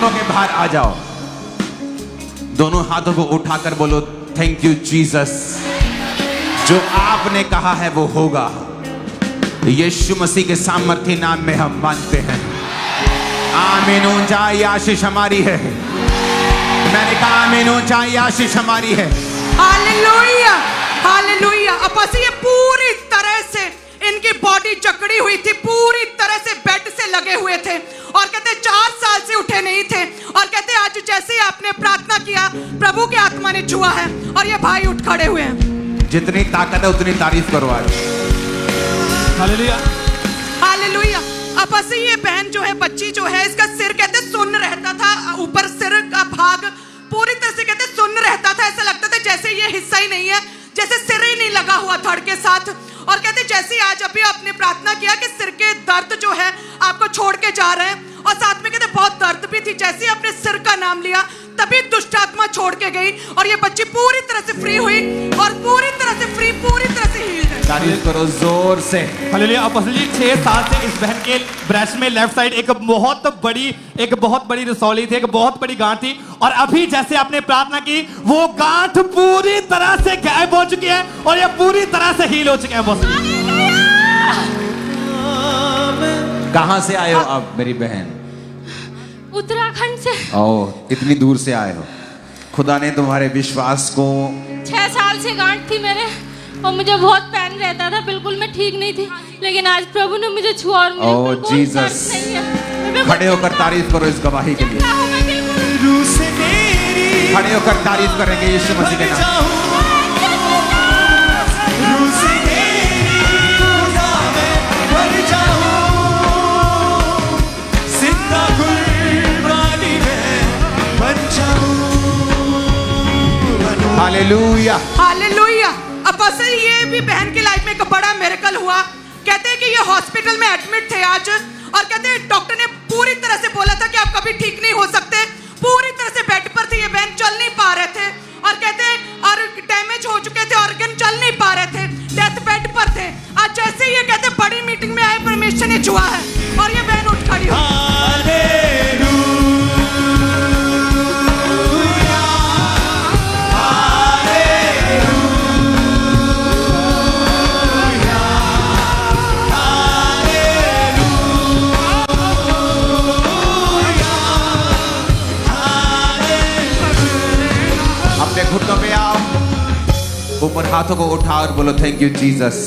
घुटनों के बाहर आ जाओ, दोनों हाथों को उठाकर बोलो थैंक यू जीसस। जो आपने कहा है वो होगा। यीशु मसीह के सामर्थ्य नाम में हम मानते हैं। आमीन। ऊंचाई आशीष हमारी है। मैंने कहा आमीन। ऊंचाई आशीष हमारी है। Hallelujah, hallelujah. अब बस ये पूरी तरह से इनकी बॉडी जकड़ी हुई थी, पूरी तरह से बेड से लगे हुए थे और कहते 4 साल से उठे नहीं थे और कहते आज जैसे ही आपने प्रार्थना किया प्रभु की आत्मा ने छुआ है और ये भाई उठ खड़े हुए हैं। जितनी ताकत है उतनी तारीफ करो आज। Hallelujah, hallelujah. अब बस ये बहन जो है, बच्ची जो है, इसका सिर कहते सुन्न रहता था, ऊपर सिर का भाग पूरी तरह से कहते सुन्न रहता था। ऐसा लगता था जैसे ये हिस्सा ही नहीं है, जैसे सिर ही नहीं लगा हुआ धड़ के साथ। और कहते जैसे आज अभी आपने प्रार्थना किया कि सिर के दर्द जो है आपको छोड़ के जा रहे हैं और साथ में कहते बहुत दर्द भी थी, जैसे ही आपने सिर का नाम लिया तभी दुष्ट आत्मा छोड़ के गई और ये बच्ची पूरी तरह से फ्री हुई और पूरी तरह से फ्री, पूरी तरह से हील्ड है। तारीफ करो जोर से। हालेलुया। अपोस्टल जी 6 साल से इस बहन के ब्रेस्ट में लेफ्ट साइड एक बहुत बड़ी रसौली थी, एक बहुत बड़ी गांठ थी और अभी जैसे आपने प्रार्थना की वो गांठ पूरी तरह से गायब हो चुकी है और ये पूरी तरह से हील हो चुके हैं। कहां से आए हो आप मेरी बहन? उत्तराखंड से। ओह, इतनी दूर से आए हो। खुदा ने तुम्हारे विश्वास को 6 साल से गांठ थी मेरे और मुझे बहुत पेन रहता था, बिल्कुल मैं ठीक नहीं थी, लेकिन आज प्रभु ने मुझे छुआ और मुझे बिल्कुल जीसस। दर्द नहीं है। खड़े होकर तारीफ करो इस गवाही के लिए। खड़े होकर तारीफ करेंगे यीशु मसीह के नाम। Hallelujah, hallelujah. अब बस ये भी बहन की लाइफ में एक बड़ा मिरेकल हुआ। कहते हैं कि ये हॉस्पिटल में एडमिट थे आज और कहते हैं डॉक्टर ने पूरी तरह से बोला था कि आप कभी ठीक नहीं हो सकते। पूरी तरह से बेड पर थे ये बहन, चल नहीं पा रहे थे और कहते हैं और डैमेज हो चुके थे, ऑर्गन चल नहीं पा रहे थे, डेथ बेड पर थे। आज जैसे ये कहते बड़ी मीटिंग में आए, परमेश्वर ने छुआ है और ये बहन उठ खड़ी हुई। घुटनों पे आओ, ऊपर हाथों को उठाओ और बोलो थैंक यू जीसस।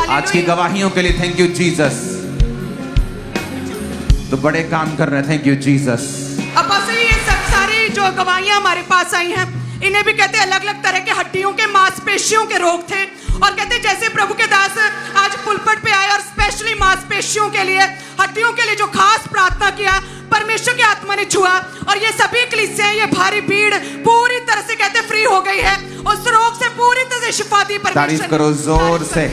आज की गवाहियों के लिए थैंक यू जीसस। तो बड़े काम कर रहे हैं, थैंक यू जीसस। अब बस ये सब सारी जो गवाहियां हमारे पास आई हैं, इन्हें भी कहते अलग अलग तरह के हड्डियों के, मांसपेशियों के रोग थे और कहते जैसे प्रभु के दास आज पुलपट पे आए और स्पेशली मांसपेशियों के लिए, हड्डियों के लिए जो खास प्रार्थना किया, परमेश्वर की आत्मा ने छुआ और ये सभी कलीसियां, ये भारी भीड़ पूरी तरह से कहते फ्री हो गई है, उस रोग से पूरी तरह से शिफा दी परमेश्वर। तारीफ करो जोर से।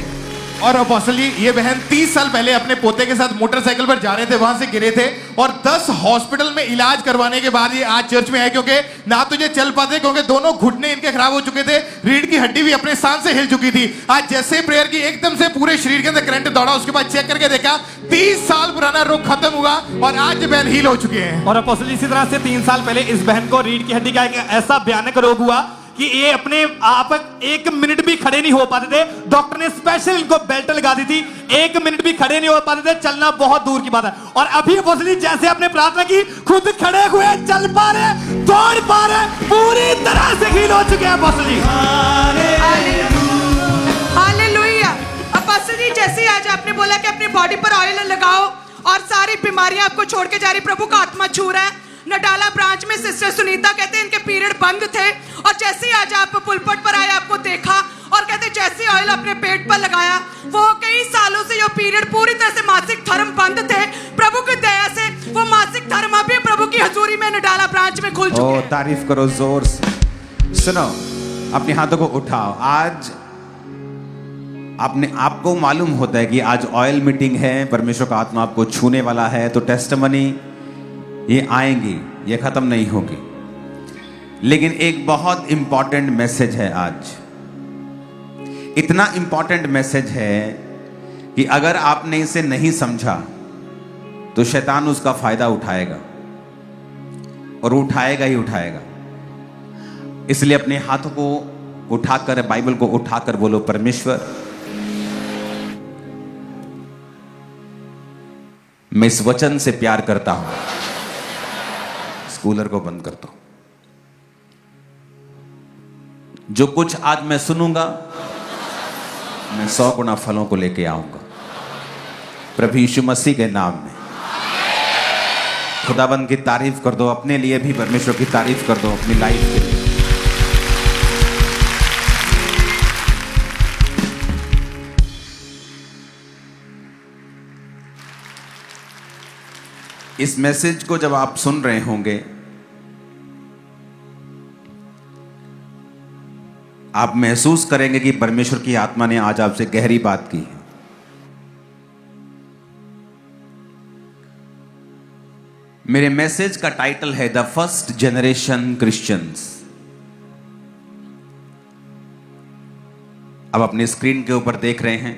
और अपोस्टल जी ये बहन 30 साल पहले अपने पोते के साथ मोटरसाइकिल पर जा रहे थे, वहां से गिरे थे और 10 हॉस्पिटल में इलाज करवाने के बाद ये आज चर्च में है, क्योंकि ना तुझे चल पाते, क्योंकि दोनों घुटने इनके खराब हो चुके थे, रीढ़ की हड्डी भी अपने स्थान से हिल चुकी थी। आज जैसे प्रेयर की एकदम से पूरे शरीर के अंदर करंट दौड़ा, उसके बाद चेक करके देखा 30 साल पुराना रोग खत्म हुआ और आज ये बहन हील हो चुकी है। और अपोस्टल इसी तरह से 3 साल पहले इस बहन को रीढ़ की हड्डी का एक ऐसा भयानक रोग हुआ कि ये अपने आप 1 मिनट भी खड़े नहीं हो पाते थे। डॉक्टर ने स्पेशल इनको बेल्ट लगा दी थी, 1 मिनट भी खड़े नहीं हो पाते थे, चलना बहुत दूर की बात है। और अभी अपोस्टल जैसे आपने प्रार्थना की, खुद खड़े हुए, चल पा रहे, दौड़ पा रहे, पूरी तरह से हील हो चुके हैं अपोस्टल जी। हालेलुया। अपोस्टल जी जैसे आज आपने बोला कि अपनी बॉडी पर ऑयल लगाओ और सारी बीमारियां आपको छोड़ के जा रही, प्रभु का आत्मा छू रहा है। नटाला ब्रांच में सिस्टर सुनीता कहते हैं इनके पीरियड बंद थे और जैसे ही आज आप पुलपट पर आए, आपको देखा और कहते जैसे ऑयल अपने पेट पर लगाया, वो कई सालों से ये पीरियड पूरी तरह से मासिक धर्म बंद थे, प्रभु की दया से वो मासिक धर्म अभी प्रभु की हजूरी में नटाला ब्रांच में खुल चुके हैं। तारीफ करो जोर से। सुनो, अपने हाथों को उठाओ। आज आपको मालूम होता है कि आज ऑयल मीटिंग है, परमेश्वर का आत्मा आपको छूने वाला है, तो टेस्टिमनी ये आएंगी, ये खत्म नहीं होगी। लेकिन एक बहुत इंपॉर्टेंट मैसेज है आज। इतना इंपॉर्टेंट मैसेज है कि अगर आपने इसे नहीं समझा तो शैतान उसका फायदा उठाएगा और उठाएगा ही उठाएगा। इसलिए अपने हाथों को उठाकर, बाइबल को उठाकर बोलो, परमेश्वर मैं इस वचन से प्यार करता हूं। कूलर को बंद कर दो। जो कुछ आज मैं सुनूंगा मैं 100 गुना फलों को लेके आऊंगा प्रभु यीशु मसीह के नाम में। खुदाबंद की तारीफ कर दो, अपने लिए भी परमेश्वर की तारीफ कर दो, अपनी लाइफ के लिए। इस मैसेज को जब आप सुन रहे होंगे, आप महसूस करेंगे कि परमेश्वर की आत्मा ने आज आपसे गहरी बात की है। मेरे मैसेज का टाइटल है द फर्स्ट जनरेशन क्रिश्चियंस। अब अपनी स्क्रीन के ऊपर देख रहे हैं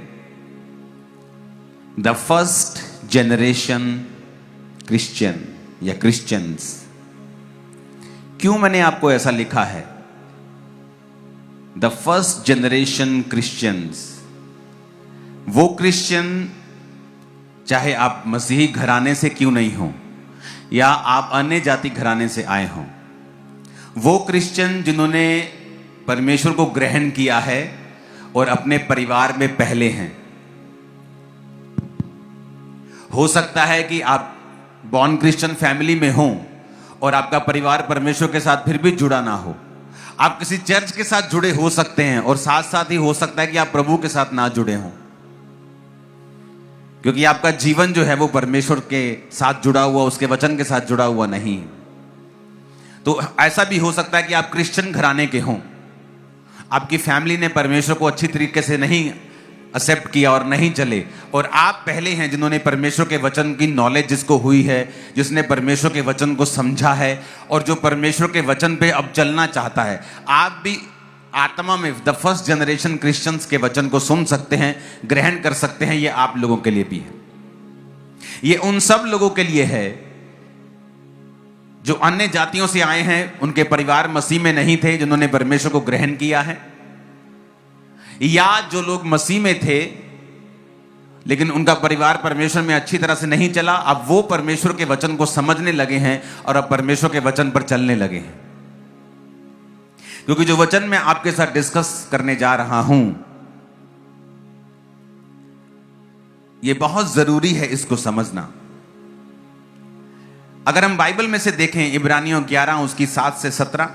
द फर्स्ट जनरेशन क्रिश्चियन या क्रिश्चियंस। क्यों मैंने आपको ऐसा लिखा है द फर्स्ट जनरेशन क्रिश्चियंस? वो क्रिश्चियन, चाहे आप मसीही घराने से क्यों नहीं हो या आप अन्य जाति घराने से आए हों, वो क्रिश्चियन जिन्होंने परमेश्वर को ग्रहण किया है और अपने परिवार में पहले हैं। हो सकता है कि आप बॉर्न क्रिश्चियन फैमिली में हो और आपका परिवार परमेश्वर के साथ फिर भी जुड़ा ना हो। आप किसी चर्च के साथ जुड़े हो सकते हैं और साथ साथ ही हो सकता है कि आप प्रभु के साथ ना जुड़े हों, क्योंकि आपका जीवन जो है वो परमेश्वर के साथ जुड़ा हुआ, उसके वचन के साथ जुड़ा हुआ नहीं है। तो ऐसा भी हो सकता है कि आप क्रिश्चियन घराने के हों, आपकी फैमिली ने परमेश्वर को अच्छी तरीके से नहीं एक्सेप्ट किया और नहीं चले, और आप पहले हैं जिन्होंने परमेश्वर के वचन की नॉलेज जिसको हुई है, जिसने परमेश्वर के वचन को समझा है और जो परमेश्वर के वचन पे अब चलना चाहता है। आप भी आत्मा में द फर्स्ट जनरेशन क्रिश्चियंस के वचन को सुन सकते हैं, ग्रहण कर सकते हैं। ये आप लोगों के लिए भी है, ये उन सब लोगों के लिए है जो अन्य जातियों से आए हैं, उनके परिवार मसीह में नहीं थे, जिन्होंने परमेश्वर को ग्रहण किया है, या जो लोग मसीह में थे लेकिन उनका परिवार परमेश्वर में अच्छी तरह से नहीं चला, अब वो परमेश्वर के वचन को समझने लगे हैं और अब परमेश्वर के वचन पर चलने लगे हैं। क्योंकि जो वचन मैं आपके साथ डिस्कस करने जा रहा हूं, ये बहुत जरूरी है इसको समझना। अगर हम बाइबल में से देखें इब्रानियों 11 उसकी 7 से 17,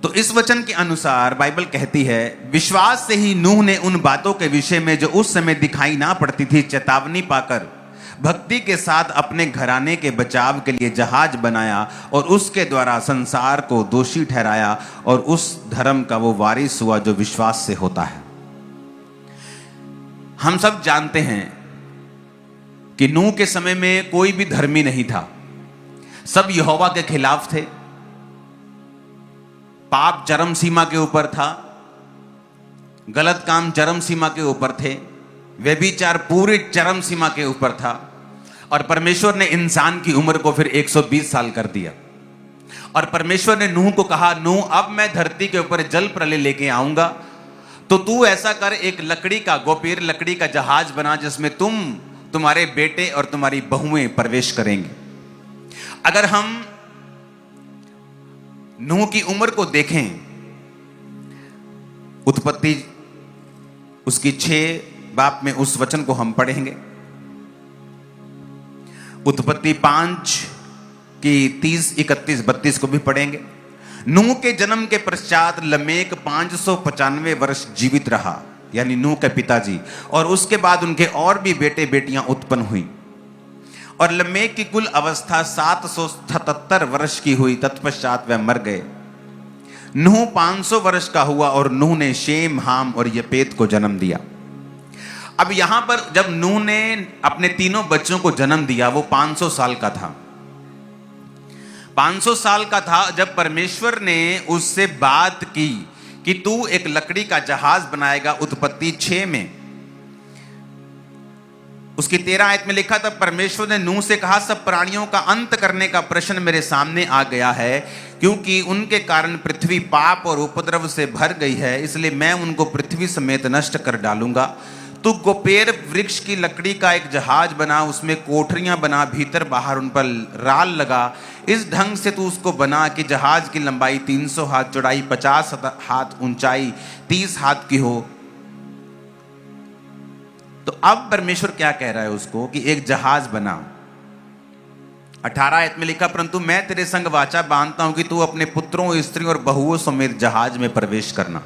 तो इस वचन के अनुसार बाइबल कहती है, विश्वास से ही नूह ने उन बातों के विषय में जो उस समय दिखाई ना पड़ती थी चेतावनी पाकर भक्ति के साथ अपने घराने के बचाव के लिए जहाज बनाया और उसके द्वारा संसार को दोषी ठहराया और उस धर्म का वो वारिस हुआ जो विश्वास से होता है। हम सब जानते हैं कि नूह के समय में कोई भी धर्मी नहीं था, सब यहोवा के खिलाफ थे। पाप चरम सीमा के ऊपर था, गलत काम चरम सीमा के ऊपर थे, व्यभिचार पूरी चरम सीमा के ऊपर था, और परमेश्वर ने इंसान की उम्र को फिर 120 साल कर दिया। और परमेश्वर ने नूह को कहा, नूह अब मैं धरती के ऊपर जल प्रलय लेके आऊंगा, तो तू ऐसा कर, एक लकड़ी का, गोपेर लकड़ी का जहाज बना जिसमें तुम, तुम्हारे बेटे और तुम्हारी बहुएं प्रवेश करेंगे। अगर हम नूह की उम्र को देखें, उत्पत्ति उसकी 6 बाब में उस वचन को हम पढ़ेंगे, उत्पत्ति 5 की 30, 31, 32 को भी पढ़ेंगे। नूह के जन्म के पश्चात लमेक 595 वर्ष जीवित रहा, यानी नूह के पिताजी, और उसके बाद उनके और भी बेटे बेटियां उत्पन्न हुई, और लमेक की कुल अवस्था 777 वर्ष की हुई, तत्पश्चात वह मर गए। नूह 500 वर्ष का हुआ और नूह ने शेम, हाम और यपेत को जन्म दिया। अब यहां पर जब नूह ने अपने तीनों बच्चों को जन्म दिया, वो 500 साल का था। 500 साल का था जब परमेश्वर ने उससे बात की कि तू एक लकड़ी का जहाज बनाएगा। उत्पत्ति 6 में उसकी 13 आयत में लिखा, तब परमेश्वर ने नूह से कहा, सब प्राणियों का अंत करने का प्रश्न मेरे सामने आ गया है, क्योंकि उनके कारण पृथ्वी पाप और उपद्रव से भर गई है, इसलिए मैं उनको पृथ्वी समेत नष्ट कर डालूंगा। तू गोपेर वृक्ष की लकड़ी का एक जहाज बना, उसमें कोठरियां बना, भीतर बाहर उन पर राल लगा। इस ढंग से तू उसको बना कि जहाज की लंबाई 300 हाथ, चौड़ाई 50 हाथ, ऊंचाई 30 हाथ की हो। तो अब परमेश्वर क्या कह रहा है उसको कि एक जहाज बना। 18 आयत में लिखा, परंतु मैं तेरे संग वाचा बांधता हूं कि तू अपने पुत्रों, स्त्रियों और बहुओं समेत जहाज में प्रवेश करना।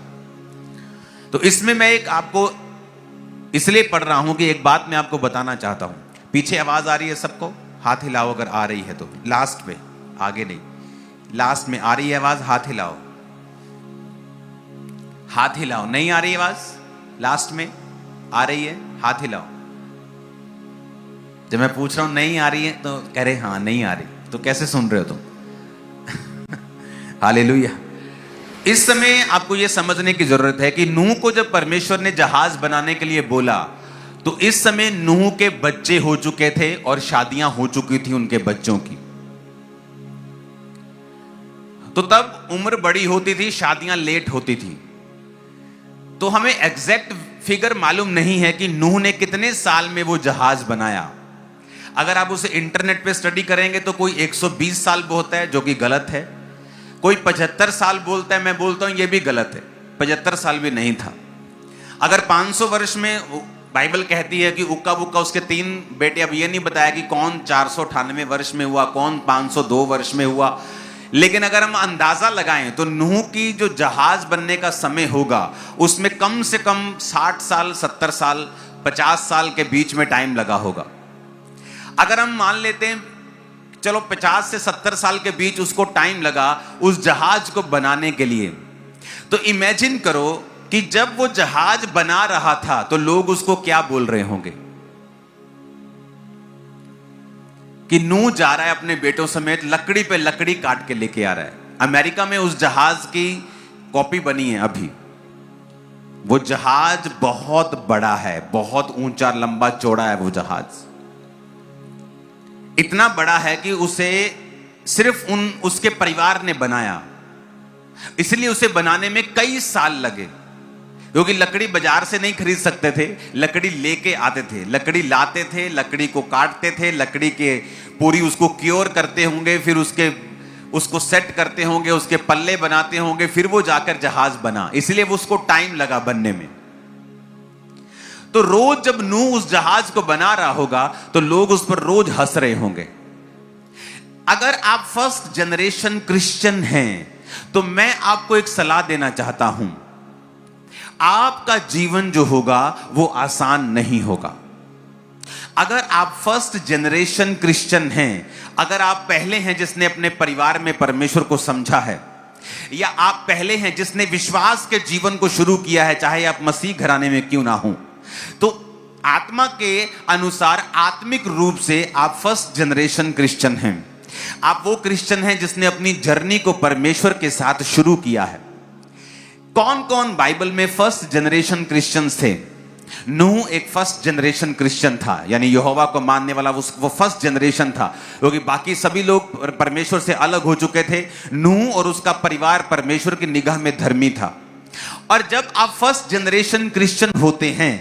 तो इसमें मैं एक आपको इसलिए पढ़ रहा हूं कि एक बात मैं आपको बताना चाहता हूं। पीछे आवाज आ रही है सबको? हाथ हिलाओ अगर आ रही है तो। लास्ट में, आगे नहीं, लास्ट में आ रही है आवाज, हाथ हिलाओ। हाथ हिलाओ। नहीं आ रही आवाज? लास्ट में आ रही है, हाथ हिलाओ। जब मैं पूछ रहा हूं नहीं आ रही है तो कह रहे हाँ नहीं आ रही, तो कैसे सुन रहे हो तुम? हालेलुया। इस समय आपको यह समझने की जरूरत है कि नूह को जब परमेश्वर ने जहाज बनाने के लिए बोला, तो इस समय नूह के बच्चे हो चुके थे और शादियां हो चुकी थी उनके बच्चों की। तो तब उम्र बड़ी होती थी, शादियां लेट होती थी। तो हमें एग्जैक्ट फिगर मालूम नहीं है कि नूह ने कितने साल में वो जहाज बनाया। अगर आप उसे इंटरनेट पे स्टडी करेंगे तो कोई 120 साल बोलता है, जो कि गलत है। कोई 75 साल बोलता है, मैं बोलता हूं ये भी गलत है, 75 साल भी नहीं था। अगर 500 वर्ष में, बाइबल कहती है कि उक्का बुक्का उसके 3 बेटे, अब ये नहीं बताया कि कौन 498 वर्ष में हुआ, कौन 502 वर्ष में हुआ, लेकिन अगर हम अंदाजा लगाएं तो नूह की जो जहाज बनने का समय होगा उसमें कम से कम 60 साल, 70 साल, 50 साल के बीच में टाइम लगा होगा। अगर हम मान लेते हैं चलो 50 से 70 साल के बीच उसको टाइम लगा उस जहाज को बनाने के लिए, तो इमेजिन करो कि जब वो जहाज बना रहा था तो लोग उसको क्या बोल रहे होंगे कि नूह जा रहा है अपने बेटों समेत, लकड़ी पे लकड़ी काट के लेके आ रहा है। अमेरिका में उस जहाज की कॉपी बनी है अभी। वो जहाज बहुत बड़ा है, बहुत ऊंचा, लंबा, चौड़ा है वो जहाज। इतना बड़ा है कि उसे सिर्फ उसके परिवार ने बनाया, इसलिए उसे बनाने में कई साल लगे, क्योंकि लकड़ी बाजार से नहीं खरीद सकते थे, लकड़ी लेके आते थे, लकड़ी लाते थे, लकड़ी को काटते थे, लकड़ी के पूरी उसको क्योर करते होंगे, फिर उसको सेट करते होंगे, उसके पल्ले बनाते होंगे, फिर वो जाकर जहाज बना, इसलिए वो उसको टाइम लगा बनने में। तो रोज जब नूह उस जहाज को बना रहा होगा तो लोग उस पर रोज हंस रहे होंगे। अगर आप फर्स्ट जनरेशन क्रिश्चियन हैं तो मैं आपको एक सलाह देना चाहता हूं, आपका जीवन जो होगा वो आसान नहीं होगा। अगर आप फर्स्ट जनरेशन क्रिश्चियन हैं, अगर आप पहले हैं जिसने अपने परिवार में परमेश्वर को समझा है, या आप पहले हैं जिसने विश्वास के जीवन को शुरू किया है, चाहे आप मसीह घराने में क्यों ना हो, तो आत्मा के अनुसार आत्मिक रूप से आप फर्स्ट जनरेशन क्रिश्चियन हैं। आप वो क्रिश्चियन हैं जिसने अपनी जर्नी को परमेश्वर के साथ शुरू किया है। कौन कौन बाइबल में फर्स्ट जनरेशन क्रिश्चियंस थे? नूह एक फर्स्ट जनरेशन क्रिश्चियन था, यानी यहोवा को मानने वाला वो फर्स्ट जनरेशन था, क्योंकि बाकी सभी लोग परमेश्वर से अलग हो चुके थे। नूह और उसका परिवार परमेश्वर की निगाह में धर्मी था। और जब आप फर्स्ट जनरेशन क्रिश्चियन होते हैं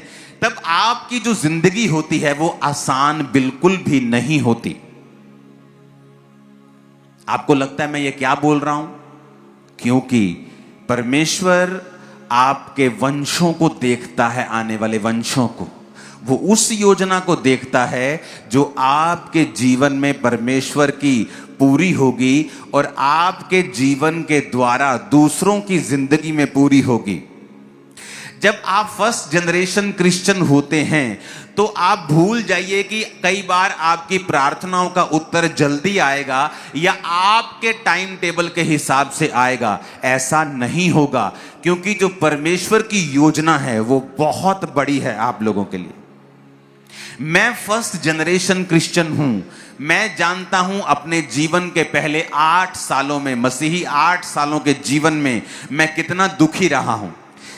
तब आपकी जो जिंदगी होती है वो आसान बिल्कुल भी नहीं होती। आपको लगता है मैं ये क्या बोल रहा हूं? क्योंकि परमेश्वर आपके वंशों को देखता है, आने वाले वंशों को। वो उस योजना को देखता है जो आपके जीवन में परमेश्वर की पूरी होगी और आपके जीवन के द्वारा दूसरों की जिंदगी में पूरी होगी। जब आप फर्स्ट जनरेशन क्रिश्चियन होते हैं तो आप भूल जाइए कि कई बार आपकी प्रार्थनाओं का उत्तर जल्दी आएगा या आपके टाइम टेबल के हिसाब से आएगा। ऐसा नहीं होगा, क्योंकि जो परमेश्वर की योजना है वो बहुत बड़ी है आप लोगों के लिए। मैं फर्स्ट जनरेशन क्रिश्चियन हूं। मैं जानता हूं अपने जीवन के पहले 8 सालों में, मसीही 8 सालों के जीवन में मैं कितना दुखी रहा हूं।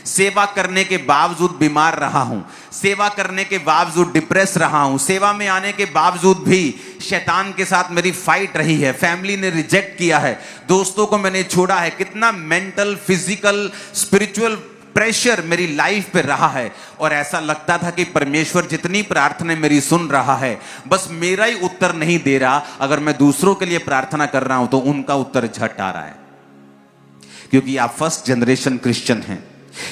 सेवा करने के बावजूद बीमार रहा हूं, सेवा करने के बावजूद डिप्रेस रहा हूं, सेवा में आने के बावजूद भी शैतान के साथ मेरी फाइट रही है, फैमिली ने रिजेक्ट किया है, दोस्तों को मैंने छोड़ा है, कितना मेंटल, फिजिकल, स्पिरिचुअल प्रेशर मेरी लाइफ पे रहा है। और ऐसा लगता था कि परमेश्वर जितनी प्रार्थना मेरी सुन रहा है, बस मेरा ही उत्तर नहीं दे रहा। अगर मैं दूसरों के लिए प्रार्थना कर रहा हूं तो उनका उत्तर झट आ रहा है, क्योंकि आप फर्स्ट जनरेशन क्रिश्चियन हैं।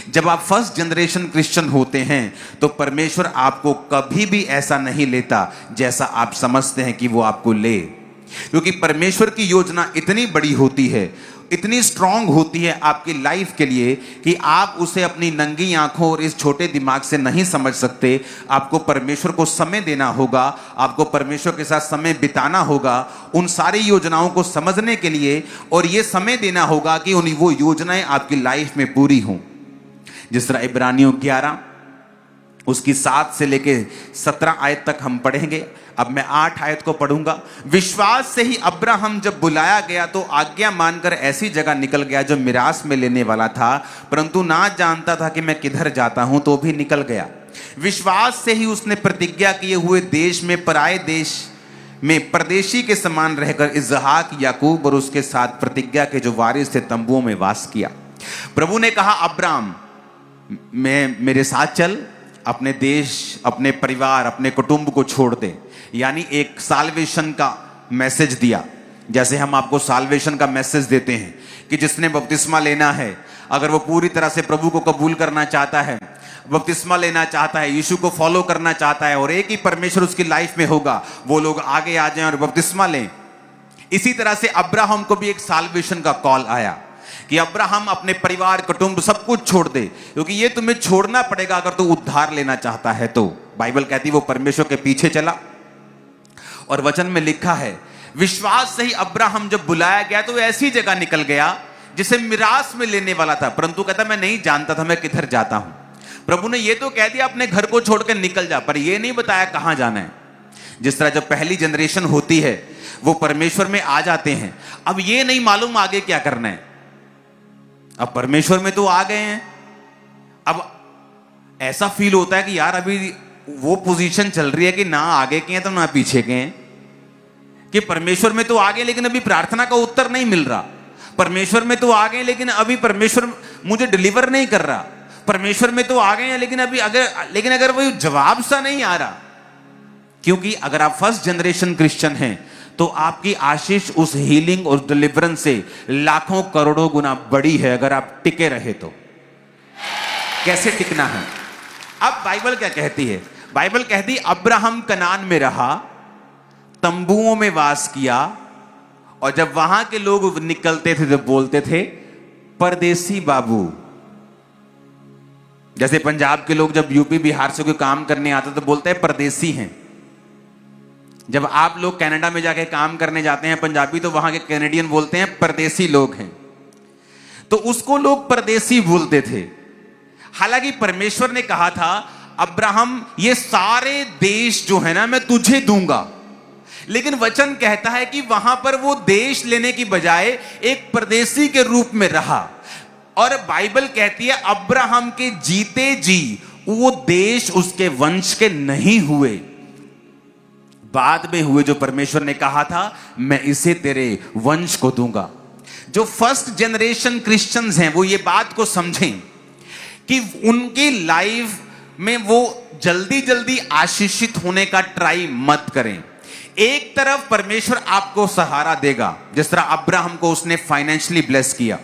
जब आप फर्स्ट जनरेशन क्रिश्चियन होते हैं तो परमेश्वर आपको कभी भी ऐसा नहीं लेता जैसा आप समझते हैं कि वो आपको ले, क्योंकि परमेश्वर की योजना इतनी बड़ी होती है, इतनी स्ट्रांग होती है आपकी लाइफ के लिए कि आप उसे अपनी नंगी आंखों और इस छोटे दिमाग से नहीं समझ सकते। आपको परमेश्वर को समय देना होगा, आपको परमेश्वर के साथ समय बिताना होगा उन सारी योजनाओं को समझने के लिए, और यह समय देना होगा कि वो योजनाएं आपकी लाइफ में पूरी हों। जिस तरह इब्रानियों 11 उसकी 7 से लेके 17 आयत तक हम पढ़ेंगे। अब मैं 8 आयत को पढ़ूंगा। विश्वास से ही अब्राहम जब बुलाया गया तो आज्ञा मानकर ऐसी जगह निकल गया जो मिरास में लेने वाला था, परंतु ना जानता था कि मैं किधर जाता हूं, तो भी निकल गया। विश्वास से ही उसने प्रतिज्ञा किए हुए देश में, पराये देश में परदेशी के समान रहकर इसहाक, याकूब और उसके साथ प्रतिज्ञा के जो वारिस थे तंबुओं में वास किया। प्रभु ने कहा, अब्राहम मेरे साथ चल, अपने देश, अपने परिवार, अपने कुटुंब को छोड़ दे। यानी एक साल्वेशन का मैसेज दिया, जैसे हम आपको साल्वेशन का मैसेज देते हैं कि जिसने बपतिस्मा लेना है, अगर वो पूरी तरह से प्रभु को कबूल करना चाहता है, बपतिस्मा लेना चाहता है, यीशु को फॉलो करना चाहता है और एक ही परमेश्वर उसकी लाइफ में होगा, वो लोग आगे आ जाएं और बपतिस्मा लें। इसी तरह से अब्राहम को भी एक साल्वेशन का कॉल आया कि अब्राहम अपने परिवार, कुटुंब सब कुछ छोड़ दे, क्योंकि ये तुम्हें छोड़ना पड़ेगा अगर तू उद्धार लेना चाहता है। तो बाइबल कहती है वो परमेश्वर के पीछे चला, और वचन में लिखा है विश्वास से ही अब्राहम जब बुलाया गया तो ऐसी जगह निकल गया जिसे मिरास में लेने वाला था, परंतु कहता मैं नहीं जानता था मैं किधर जाता हूं। प्रभु ने ये तो कह दिया अपने घर को छोड़कर निकल जा, पर यह नहीं बताया कहां जाना है। जिस तरह जब पहली जनरेशन होती है वो परमेश्वर में आ जाते हैं, अब ये नहीं मालूम आगे क्या करना है। अब परमेश्वर में तो आ गए हैं, अब ऐसा फील होता है कि यार अभी वो पोजीशन चल रही है कि ना आगे के हैं तो ना पीछे के हैं, कि परमेश्वर में तो आ गए लेकिन अभी प्रार्थना का उत्तर नहीं मिल रहा, परमेश्वर में तो आ गए लेकिन अभी परमेश्वर मुझे डिलीवर नहीं कर रहा, परमेश्वर में तो आ गए हैं लेकिन अगर वो जवाब सा नहीं आ रहा। क्योंकि अगर आप फर्स्ट जनरेशन क्रिश्चियन हैं तो आपकी आशीष उस हीलिंग और डिलीवरेंस से लाखों करोड़ों गुना बड़ी है अगर आप टिके रहे तो। कैसे टिकना है? अब बाइबल क्या कहती है? बाइबल कहती अब्राहम कनान में रहा, तंबुओं में वास किया, और जब वहां के लोग निकलते थे तो बोलते थे परदेसी बाबू। जैसे पंजाब के लोग जब यूपी बिहार से कोई काम करने आते तो बोलते हैं परदेसी हैं। जब आप लोग कनाडा में जाके काम करने जाते हैं पंजाबी, तो वहां के कैनेडियन बोलते हैं परदेसी लोग हैं, तो उसको लोग परदेसी बोलते थे। हालांकि परमेश्वर ने कहा था अब्राहम ये सारे देश जो है ना मैं तुझे दूंगा, लेकिन वचन कहता है कि वहां पर वो देश लेने की बजाय एक परदेसी के रूप में रहा। और बाइबल कहती है अब्राहम के जीते जी वो देश उसके वंश के नहीं हुए, बाद में हुए, जो परमेश्वर ने कहा था मैं इसे तेरे वंश को दूंगा। जो फर्स्ट जनरेशन क्रिश्चियंस हैं वो ये बात को समझें कि उनकी लाइफ में वो जल्दी जल्दी आशीषित होने का ट्राई मत करें। एक तरफ परमेश्वर आपको सहारा देगा, जिस तरह अब्राहम को उसने फाइनेंशियली ब्लेस किया,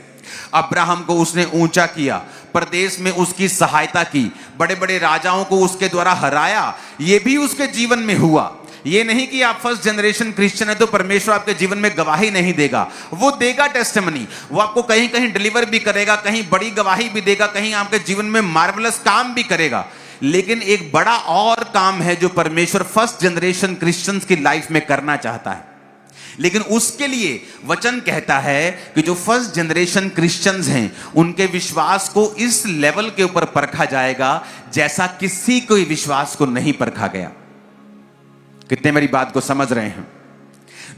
अब्राहम को उसने ऊंचा किया, प्रदेश में उसकी सहायता की, बड़े बड़े राजाओं को उसके द्वारा हराया, ये भी उसके जीवन में हुआ। ये नहीं कि आप फर्स्ट जनरेशन क्रिश्चियन है तो परमेश्वर आपके जीवन में गवाही नहीं देगा, वो देगा टेस्टिमनी, वो आपको कहीं कहीं डिलीवर भी करेगा, कहीं बड़ी गवाही भी देगा, कहीं आपके जीवन में मार्वलस काम भी करेगा। लेकिन एक बड़ा और काम है जो परमेश्वर फर्स्ट जनरेशन क्रिश्चियंस की लाइफ में करना चाहता है। लेकिन उसके लिए वचन कहता है कि जो फर्स्ट जनरेशन क्रिश्चियंस हैं उनके विश्वास को इस लेवल के ऊपर परखा जाएगा जैसा किसी कोई विश्वास को नहीं परखा गया। कितने मेरी बात को समझ रहे हैं?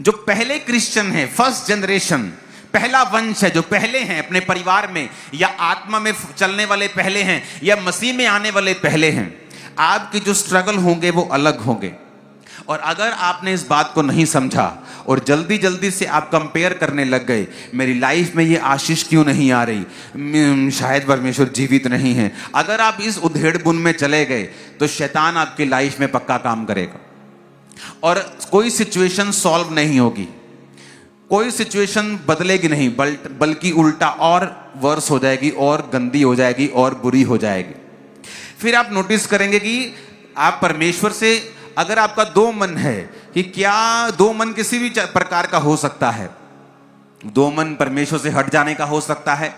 जो पहले क्रिश्चियन हैं, फर्स्ट जनरेशन, पहला वंश है, जो पहले हैं अपने परिवार में, या आत्मा में चलने वाले पहले हैं, या मसीह में आने वाले पहले हैं, आपके जो स्ट्रगल होंगे वो अलग होंगे। और अगर आपने इस बात को नहीं समझा और जल्दी जल्दी से आप कंपेयर करने लग गए, मेरी लाइफ में ये आशीष क्यों नहीं आ रही, शायद परमेश्वर जीवित नहीं है, अगर आप इस उधेड़ बुन में चले गए तो शैतान आपकी लाइफ में पक्का काम करेगा और कोई सिचुएशन सॉल्व नहीं होगी, कोई सिचुएशन बदलेगी नहीं, बल्कि उल्टा और वर्स हो जाएगी और गंदी हो जाएगी और बुरी हो जाएगी। फिर आप नोटिस करेंगे कि आप परमेश्वर से, अगर आपका दो मन है, कि क्या दो मन किसी भी प्रकार का हो सकता है, दो मन परमेश्वर से हट जाने का हो सकता है।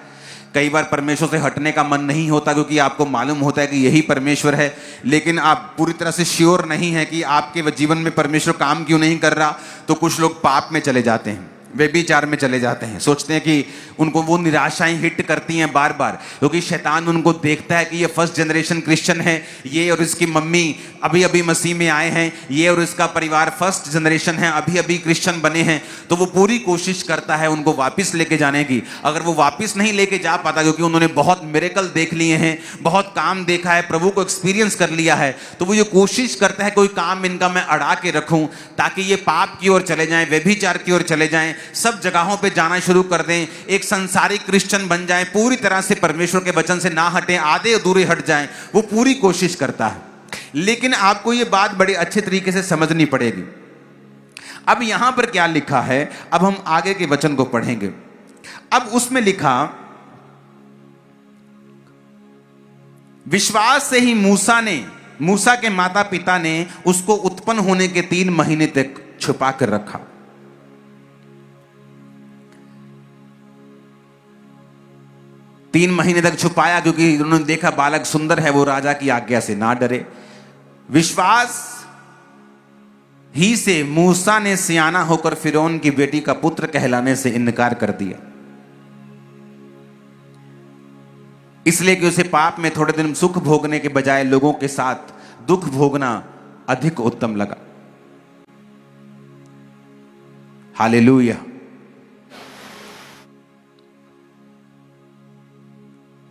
कई बार परमेश्वर से हटने का मन नहीं होता क्योंकि आपको मालूम होता है कि यही परमेश्वर है, लेकिन आप पूरी तरह से श्योर नहीं है कि आपके जीवन में परमेश्वर काम क्यों नहीं कर रहा। तो कुछ लोग पाप में चले जाते हैं, व्यभिचार में चले जाते हैं, सोचते हैं कि उनको वो निराशाएं हिट करती हैं बार बार, क्योंकि शैतान उनको देखता है कि ये फर्स्ट जनरेशन क्रिश्चियन है, ये और इसकी मम्मी अभी अभी मसीह में आए हैं, ये और इसका परिवार फर्स्ट जनरेशन है, अभी अभी क्रिश्चियन बने हैं। तो वो पूरी कोशिश करता है उनको वापस लेके जाने की। अगर वो वापस नहीं लेके जा पाता क्योंकि उन्होंने बहुत मिरेकल देख लिए हैं, बहुत काम देखा है, प्रभु को एक्सपीरियंस कर लिया है, तो वो ये कोशिश करता है कोई काम इनका मैं अड़ा के रखूं ताकि ये पाप की ओर चले जाएं, व्यभिचार की ओर चले जाएं, सब जगहों पे जाना शुरू कर दें, एक संसारिक क्रिश्चियन बन जाएं, पूरी तरह से परमेश्वर के वचन से ना हटें, आधे अधूरे हट जाएं। वो पूरी कोशिश करता है, लेकिन आपको ये बात बड़ी अच्छे तरीके से समझनी पड़ेगी। अब यहां पर क्या लिखा है, अब हम आगे के वचन को पढ़ेंगे। अब उसमें लिखा, विश्वास से ही मूसा के माता पिता ने उसको उत्पन्न होने के 3 महीने तक छुपा कर रखा। तीन महीने तक छुपाया क्योंकि उन्होंने देखा बालक सुंदर है, वो राजा की आज्ञा से ना डरे। विश्वास ही से मूसा ने सियाना होकर फिरौन की बेटी का पुत्र कहलाने से इनकार कर दिया, इसलिए कि उसे पाप में थोड़े दिन सुख भोगने के बजाय लोगों के साथ दुख भोगना अधिक उत्तम लगा। हालेलुया।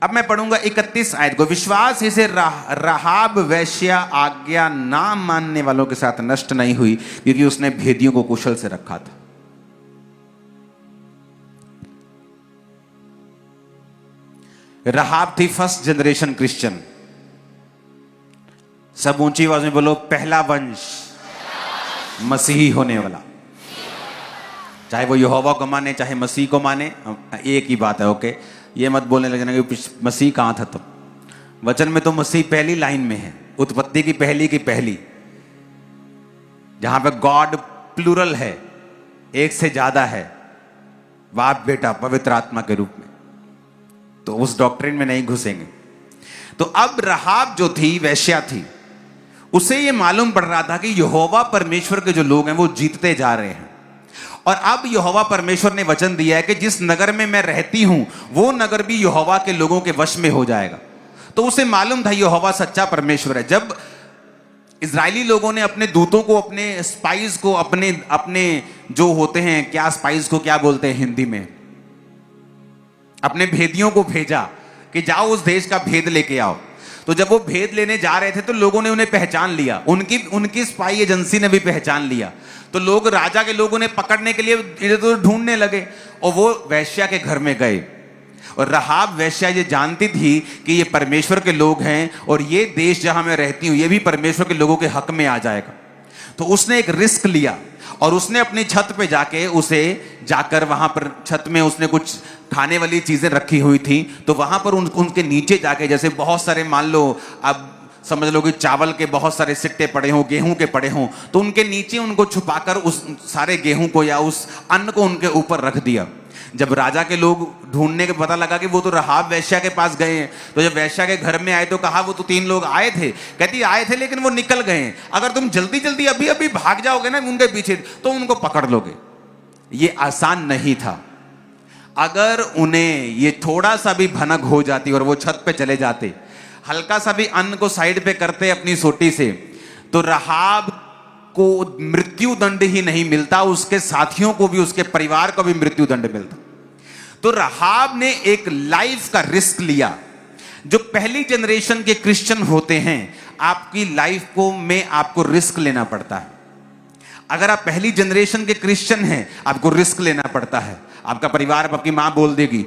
अब मैं पढ़ूंगा 31 आयत को। विश्वास ही से राहाब वेश्या आज्ञा ना मानने वालों के साथ नष्ट नहीं हुई क्योंकि उसने भेदियों को कुशल से रखा था। राहाब थी फर्स्ट जनरेशन क्रिश्चियन। सब ऊंची आवाज में बोलो, पहला वंश मसीही होने वाला। चाहे वो यहोवा को माने चाहे मसीह को माने, एक ही बात है। ओके, ये मत बोलने लगना कि मसीह कहां था। तुम वचन में तो मसीह पहली लाइन में है, उत्पत्ति की पहली, जहां पे गॉड प्लूरल है, एक से ज्यादा है, बाप बेटा पवित्र आत्मा के रूप में। तो उस डॉक्ट्रिन में नहीं घुसेंगे। तो अब राहाब जो थी वेश्या थी, उसे ये मालूम पड़ रहा था कि यहोवा परमेश्वर के जो लोग हैं वो जीतते जा रहे हैं, और अब यहोवा परमेश्वर ने वचन दिया है कि जिस नगर में मैं रहती हूं वो नगर भी यहोवा के लोगों के वश में हो जाएगा। तो उसे मालूम था यहोवा सच्चा परमेश्वर है। जब इजरायली लोगों ने अपने दूतों को, अपने स्पाइस को, अपने जो होते हैं, क्या स्पाइस को क्या बोलते हैं हिंदी में, अपने भेदियों को भेजा कि जाओ उस देश का भेद लेके आओ। तो जब वो भेद लेने जा रहे थे तो लोगों ने उन्हें पहचान लिया, उनकी स्पाई एजेंसी ने भी पहचान लिया। तो लोग, राजा के लोगों ने पकड़ने के लिए इधर तो ढूंढने लगे और वो वेश्या के घर में गए। और राहाब वेश्या ये जानती थी कि ये परमेश्वर के लोग हैं और ये देश जहां मैं रहती हूं ये भी परमेश्वर के लोगों के हक में आ जाएगा। तो उसने एक रिस्क लिया और उसने अपनी छत पे जाकर वहां पर छत में उसने कुछ खाने वाली चीजें रखी हुई थी। तो वहां पर उनके नीचे जाके, जैसे बहुत सारे, मान लो अब समझ लो कि चावल के बहुत सारे सिट्टे पड़े हों, गेहूं के पड़े हों, तो उनके नीचे उनको छुपाकर उस सारे गेहूं को या उस अन्न को उनके ऊपर रख दिया। जब राजा के लोग ढूंढने के पता लगा कि वो तो राहाब वेश्या के पास गए हैं, तो जब वेश्या के घर में आए तो कहा वो तो 3 लोग आए थे। कहती आए थे लेकिन वो निकल गए हैं, अगर तुम जल्दी जल्दी अभी अभी भाग जाओगे ना उनके पीछे तो उनको पकड़ लोगे। ये आसान नहीं था। अगर उन्हें ये थोड़ा सा भी भनक हो जाती और वो छत पे चले जाते, हल्का सा भी अन्न को साइड पे करते अपनी सोटी से, तो राहाब को मृत्यु दंड ही नहीं मिलता, उसके साथियों को भी, उसके परिवार को भी मृत्यु दंड मिलता। तो रहाब ने एक लाइफ का रिस्क लिया। जो पहली जनरेशन के क्रिश्चियन होते हैं, आपकी लाइफ को में आपको रिस्क लेना पड़ता है। अगर आप पहली जनरेशन के क्रिश्चियन हैं, आपको रिस्क लेना पड़ता है। आपका परिवार, आपकी मां बोल देगी,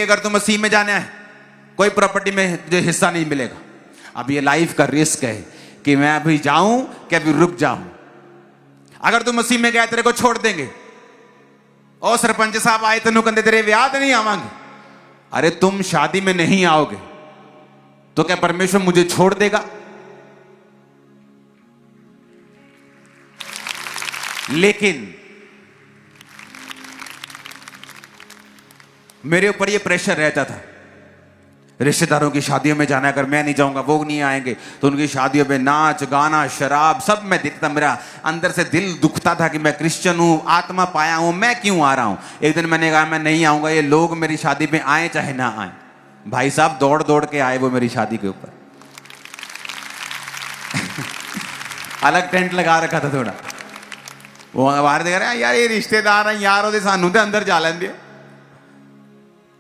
अगर तुम मसीह में जाना है, कोई प्रॉपर्टी में तुझे हिस्सा नहीं मिलेगा। अब ये लाइफ का रिस्क है कि मैं अभी जाऊं कि अभी रुक जाऊं। अगर तुम मसीह में गए, तेरे को छोड़ देंगे। और सरपंच साहब आए तेन कहते तेरे ब्याह नहीं आवांगे। अरे तुम शादी में नहीं आओगे तो क्या परमेश्वर मुझे छोड़ देगा? लेकिन मेरे ऊपर ये प्रेशर रहता था, रिश्तेदारों की शादियों में जाना, अगर मैं नहीं जाऊंगा वो नहीं आएंगे, तो उनकी शादियों में नाच गाना शराब सब मैं देखता। मेरा अंदर से दिल दुखता था कि मैं क्रिश्चियन हूं, आत्मा पाया हूं, मैं क्यों आ रहा हूं। एक दिन मैंने कहा मैं नहीं आऊंगा, ये लोग मेरी शादी में आए चाहे ना आए। भाई साहब दौड़ दौड़ के आए वो मेरी शादी के ऊपर। अलग टेंट लगा रखा था थोड़ा, वो बाहर देख रहे हैं यार ये रिश्तेदार हैं यार, ਉਹਦੇ ਸਾਨੂੰ ਤੇ अंदर जा लेंगे।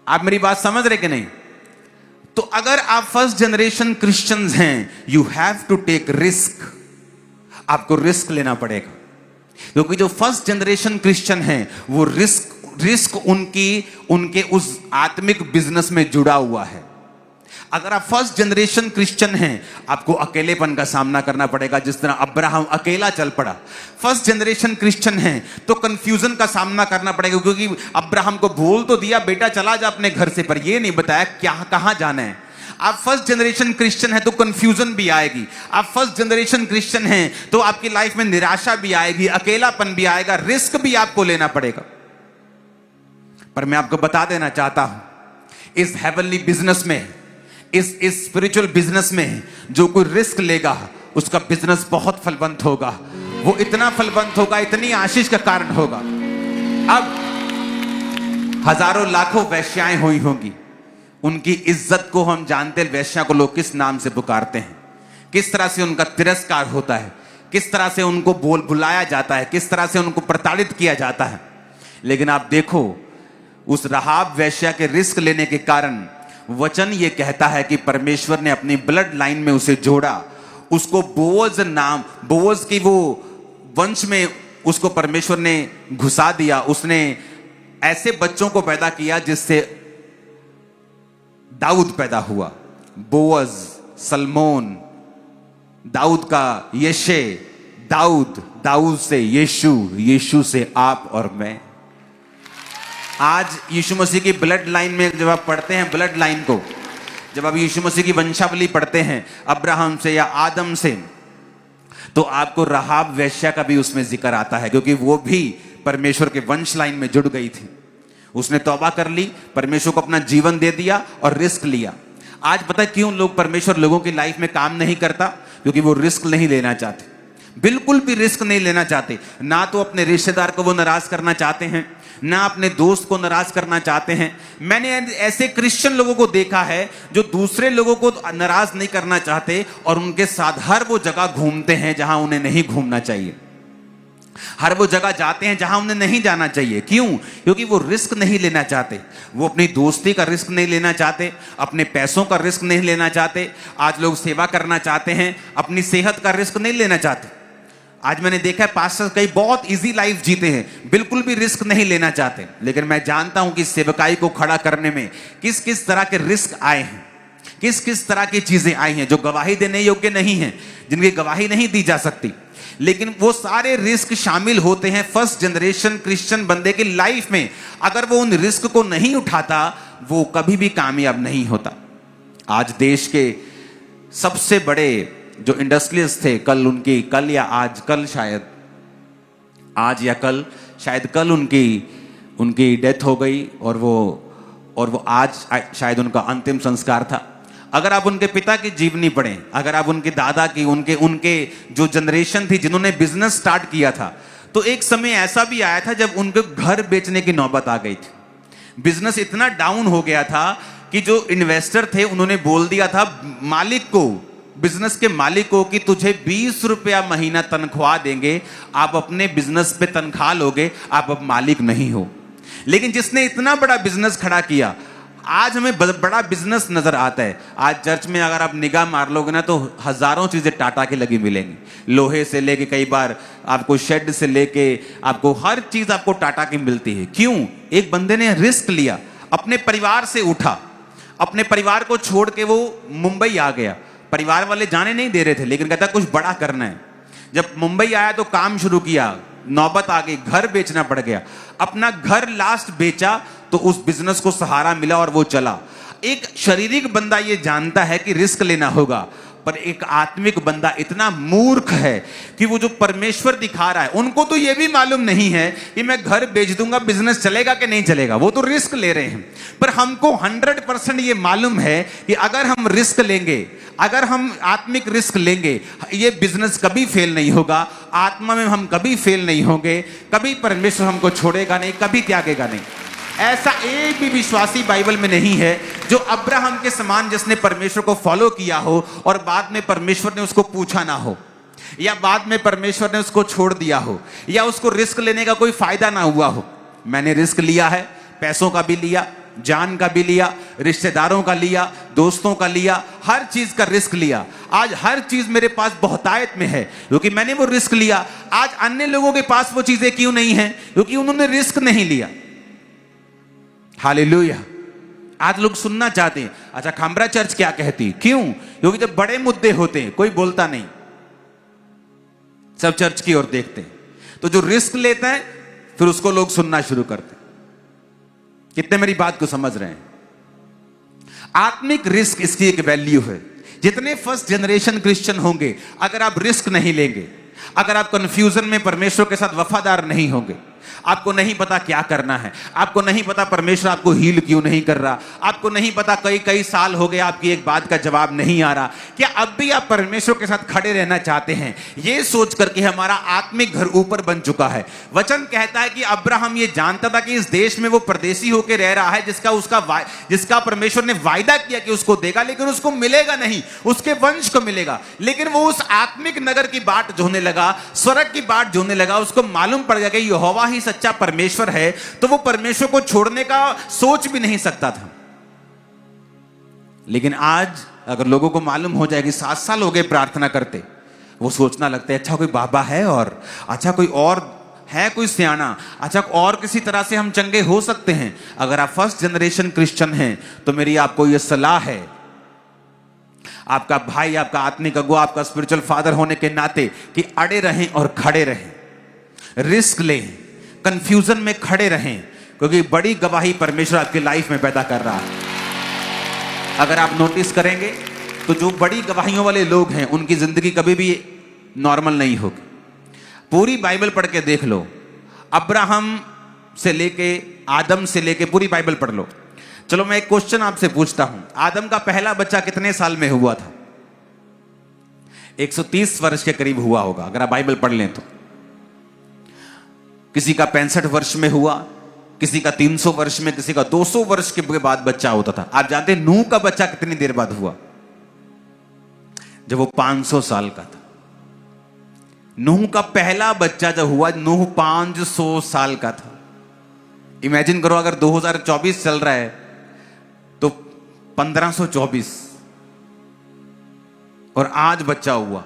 आप मेरी बात समझ रहे कि नहीं? तो अगर आप फर्स्ट जनरेशन क्रिश्चियंस हैं, you have to take risk. आपको रिस्क लेना पड़ेगा, क्योंकि जो फर्स्ट जनरेशन क्रिश्चियन हैं वो रिस्क उनके उस आत्मिक बिजनेस में जुड़ा हुआ है। अगर आप फर्स्ट जनरेशन क्रिश्चियन हैं, आपको अकेलेपन का सामना करना पड़ेगा, जिस तरह अब्राहम अकेला चल पड़ा। फर्स्ट जनरेशन क्रिश्चियन हैं तो कंफ्यूजन का सामना करना पड़ेगा, क्योंकि अब्राहम को बोल तो दिया बेटा चला जा अपने घर से, पर यह नहीं बताया क्या कहां जाना है। आप फर्स्ट जनरेशन क्रिश्चियन हैं तो कंफ्यूजन भी आएगी। आप फर्स्ट जनरेशन क्रिश्चियन हैं तो आपकी लाइफ में निराशा भी आएगी, अकेलापन भी आएगा, रिस्क भी आपको लेना पड़ेगा। पर मैं आपको बता देना चाहता हूं, इस हेवनली बिजनेस में, इस स्पिरिचुअल बिजनेस में जो कोई रिस्क लेगा उसका बिजनेस बहुत फलवंत होगा। वो इतना फलवंत होगा, इतनी आशीष का कारण होगा। अब हजारों लाखों वेश्याएं हुई होंगी, उनकी इज्जत को हम जानते हैं। वेश्या को लोग किस नाम से पुकारते हैं, किस तरह से उनका तिरस्कार होता है, किस तरह से उनको बुलाया जाता है, किस तरह से उनको प्रताड़ित किया जाता है। लेकिन आप देखो, उस रहाब वेश्या के रिस्क लेने के कारण वचन ये कहता है कि परमेश्वर ने अपनी ब्लड लाइन में उसे जोड़ा। उसको बोअज की वो वंश में उसको परमेश्वर ने घुसा दिया। उसने ऐसे बच्चों को पैदा किया जिससे दाऊद पैदा हुआ। बोअज, सलमोन, दाऊद का यशे, दाऊद से यीशु, यीशु से आप और मैं। आज यीशु मसीह की ब्लड लाइन में जब आप पढ़ते हैं, ब्लड लाइन को जब आप यीशु मसीह की वंशावली पढ़ते हैं अब्राहम से या आदम से, तो आपको रहाब वेश्या का भी उसमें जिक्र आता है, क्योंकि वो भी परमेश्वर के वंश लाइन में जुड़ गई थी। उसने तौबा कर ली, परमेश्वर को अपना जीवन दे दिया और रिस्क लिया। आज पता है क्यों लोगों की लाइफ में काम नहीं करता? क्योंकि वो रिस्क नहीं लेना चाहते, बिल्कुल भी रिस्क नहीं लेना चाहते। ना तो अपने रिश्तेदार को वो नाराज करना चाहते हैं, ना अपने दोस्त को नाराज करना चाहते हैं। मैंने ऐसे क्रिश्चियन लोगों को देखा है जो दूसरे लोगों को नाराज नहीं करना चाहते और उनके साथ हर वो जगह घूमते हैं जहां उन्हें नहीं घूमना चाहिए, हर वो जगह जाते हैं जहां उन्हें नहीं जाना चाहिए। क्यों? क्योंकि वो रिस्क नहीं लेना चाहते। वो अपनी दोस्ती का रिस्क नहीं लेना चाहते, अपने पैसों का रिस्क नहीं लेना चाहते। आज लोग सेवा करना चाहते हैं, अपनी सेहत का रिस्क नहीं लेना चाहते। आज मैंने देखा है पास्टर कई बहुत इजी लाइफ जीते हैं, बिल्कुल भी रिस्क नहीं लेना चाहते। लेकिन मैं जानता हूं कि सेवकाई को खड़ा करने में किस किस तरह के रिस्क आए हैं, किस किस तरह की चीजें आई हैं जो गवाही देने योग्य नहीं है, जिनकी गवाही नहीं दी जा सकती। लेकिन वो सारे रिस्क शामिल होते हैं फर्स्ट जनरेशन क्रिश्चियन बंदे की लाइफ में। अगर वो उन रिस्क को नहीं उठाता, वो कभी भी कामयाब नहीं होता। आज देश के सबसे बड़े जो इंडस्ट्रियलिस्ट थे, शायद कल उनकी डेथ हो गई और वो आज शायद उनका अंतिम संस्कार था। अगर आप उनके पिता की जीवनी पढ़ें, अगर आप उनके दादा की, उनके जो जनरेशन थी जिन्होंने बिजनेस स्टार्ट किया था, तो एक समय ऐसा भी आया था जब उनके घर बेचने की नौबत आ गई थी। बिजनेस इतना डाउन हो गया था कि जो इन्वेस्टर थे उन्होंने बोल दिया था बिजनेस के मालिक को कि तुझे 20 रुपया महीना तनख्वाह देंगे, आप अपने बिजनेस पे तनख्वाह लोगे, आप अब मालिक नहीं हो। लेकिन जिसने इतना बड़ा बिजनेस खड़ा किया, आज हमें बड़ा बिजनेस नजर आता है। आज चर्च में अगर आप निगाह मार लोगे ना तो हजारों चीजें टाटा की लगी मिलेंगी, लोहे से लेके कई बार आपको शेड से लेके आपको हर चीज आपको टाटा की मिलती है। क्यों? एक बंदे ने रिस्क लिया, अपने परिवार से उठा, अपने परिवार को छोड़ के वो मुंबई आ गया। परिवार वाले जाने नहीं दे रहे थे, लेकिन कहता कुछ बड़ा करना है। जब मुंबई आया तो काम शुरू किया, नौबत आ गई, घर बेचना पड़ गया। अपना घर लास्ट बेचा तो उस बिजनेस को सहारा मिला और वो चला। एक शारीरिक बंदा ये जानता है कि रिस्क लेना होगा, पर एक आत्मिक बंदा इतना मूर्ख है कि वो जो परमेश्वर दिखा रहा है, उनको तो ये भी मालूम नहीं है कि मैं घर बेच दूंगा बिजनेस चलेगा कि नहीं चलेगा। वो तो रिस्क ले रहे हैं, पर हमको 100% ये मालूम है कि अगर हम रिस्क लेंगे, अगर हम आत्मिक रिस्क लेंगे, ये बिजनेस कभी फेल नहीं होगा, आत्मा में हम कभी फेल नहीं होंगे, कभी परमेश्वर हमको छोड़ेगा नहीं, कभी त्यागेगा नहीं। ऐसा एक भी विश्वासी बाइबल में नहीं है जो अब्राहम के समान, जिसने परमेश्वर को फॉलो किया हो और बाद में परमेश्वर ने उसको पूछा ना हो, या बाद में परमेश्वर ने उसको छोड़ दिया हो, या उसको रिस्क लेने का कोई फायदा ना हुआ हो। मैंने रिस्क लिया है, पैसों का भी लिया, जान का भी लिया, रिश्तेदारों का लिया, दोस्तों का लिया, हर चीज का रिस्क लिया। आज हर चीज मेरे पास बहुतायत में है क्योंकि मैंने वो रिस्क लिया। आज अन्य लोगों के पास वो चीजें क्यों नहीं है? क्योंकि उन्होंने रिस्क नहीं लिया। हालेलुया। आज लोग सुनना चाहते हैं, अच्छा खामरा चर्च क्या कहती? क्यों? क्योंकि जब बड़े मुद्दे होते हैं कोई बोलता नहीं, सब चर्च की ओर देखते हैं। तो जो रिस्क लेता है फिर उसको लोग सुनना शुरू करते हैं। कितने मेरी बात को समझ रहे हैं? आत्मिक रिस्क, इसकी एक वैल्यू है। जितने फर्स्ट जनरेशन क्रिश्चियन होंगे, अगर आप रिस्क नहीं लेंगे, अगर आप कंफ्यूजन में परमेश्वर के साथ वफादार नहीं होंगे, आपको नहीं पता क्या करना है, आपको नहीं पता परमेश्वर आपको हील क्यों नहीं कर रहा, आपको नहीं पता कई साल हो गए आपकी एक बात का जवाब नहीं आ रहा, क्या अब भी आप परमेश्वर के साथ खड़े रहना चाहते हैं? ये सोच करके हमारा आत्मिक घर ऊपर बन चुका है। वचन कहता है कि अब्राहम ये जानता था कि इस देश में वो परदेसी होकर रह रहा है, जिसका परमेश्वर ने वायदा किया कि उसको देगा, लेकिन उसको मिलेगा नहीं, उसके वंश को मिलेगा। लेकिन वो उस आत्मिक नगर की बाट जोहने लगा, स्वर्ग की बाट जोहने लगा। उसको मालूम पड़ गया कि यहोवा ही सच्चा परमेश्वर है, तो वो परमेश्वर को छोड़ने का सोच भी नहीं सकता था। लेकिन आज अगर लोगों को मालूम हो जाए कि 7 साल हो गए प्रार्थना करते, वो सोचना लगता है अच्छा कोई बाबा है, और अच्छा कोई और है, कोई सियाना, अच्छा और किसी तरह से हम चंगे हो सकते हैं। अगर आप फर्स्ट जनरेशन क्रिश्चियन हैं तो मेरी आपको यह सलाह है, आपका भाई, आपका आत्मिक अगुआ, आपका स्पिरिचुअल फादर होने के नाते, कि अड़े रहें और खड़े रहें, रिस्क लें, कंफ्यूजन में खड़े रहें, क्योंकि बड़ी गवाही परमेश्वर आपकी लाइफ में पैदा कर रहा है। अगर आप नोटिस करेंगे तो जो बड़ी गवाहियों वाले लोग हैं उनकी जिंदगी कभी भी नॉर्मल नहीं होगी। पूरी बाइबल पढ़ के देख लो, अब्राहम से लेके आदम से लेके पूरी बाइबल पढ़ लो। चलो मैं एक क्वेश्चन आपसे पूछता हूं, आदम का पहला बच्चा कितने साल में हुआ था? 130 वर्ष के करीब हुआ होगा अगर आप बाइबल पढ़ लें तो। किसी का 65 वर्ष में हुआ, किसी का 300 वर्ष में, किसी का 200 वर्ष के बाद बच्चा होता था। आप जानते हैं नूह का बच्चा कितनी देर बाद हुआ? जब वो 500 साल का था। नूह का पहला बच्चा जब हुआ, नूह 500 साल का था। इमेजिन करो अगर 2024 चल रहा है तो 1524, और आज बच्चा हुआ।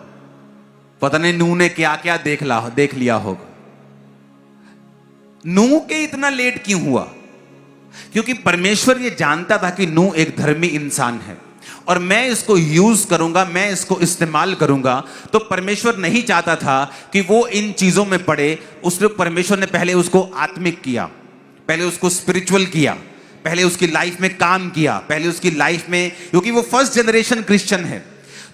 पता नहीं नूह ने क्या क्या देख लिया होगा। नूह के इतना लेट क्यों हुआ? क्योंकि परमेश्वर ये जानता था कि नूह एक धर्मी इंसान है और मैं इसको यूज करूंगा, मैं इसको इस्तेमाल करूंगा। तो परमेश्वर नहीं चाहता था कि वो इन चीजों में पड़े। उसने, परमेश्वर ने पहले उसको आत्मिक किया, पहले उसको स्पिरिचुअल किया, पहले उसकी लाइफ में काम किया, पहले उसकी लाइफ में, क्योंकि वो फर्स्ट जनरेशन क्रिश्चियन है।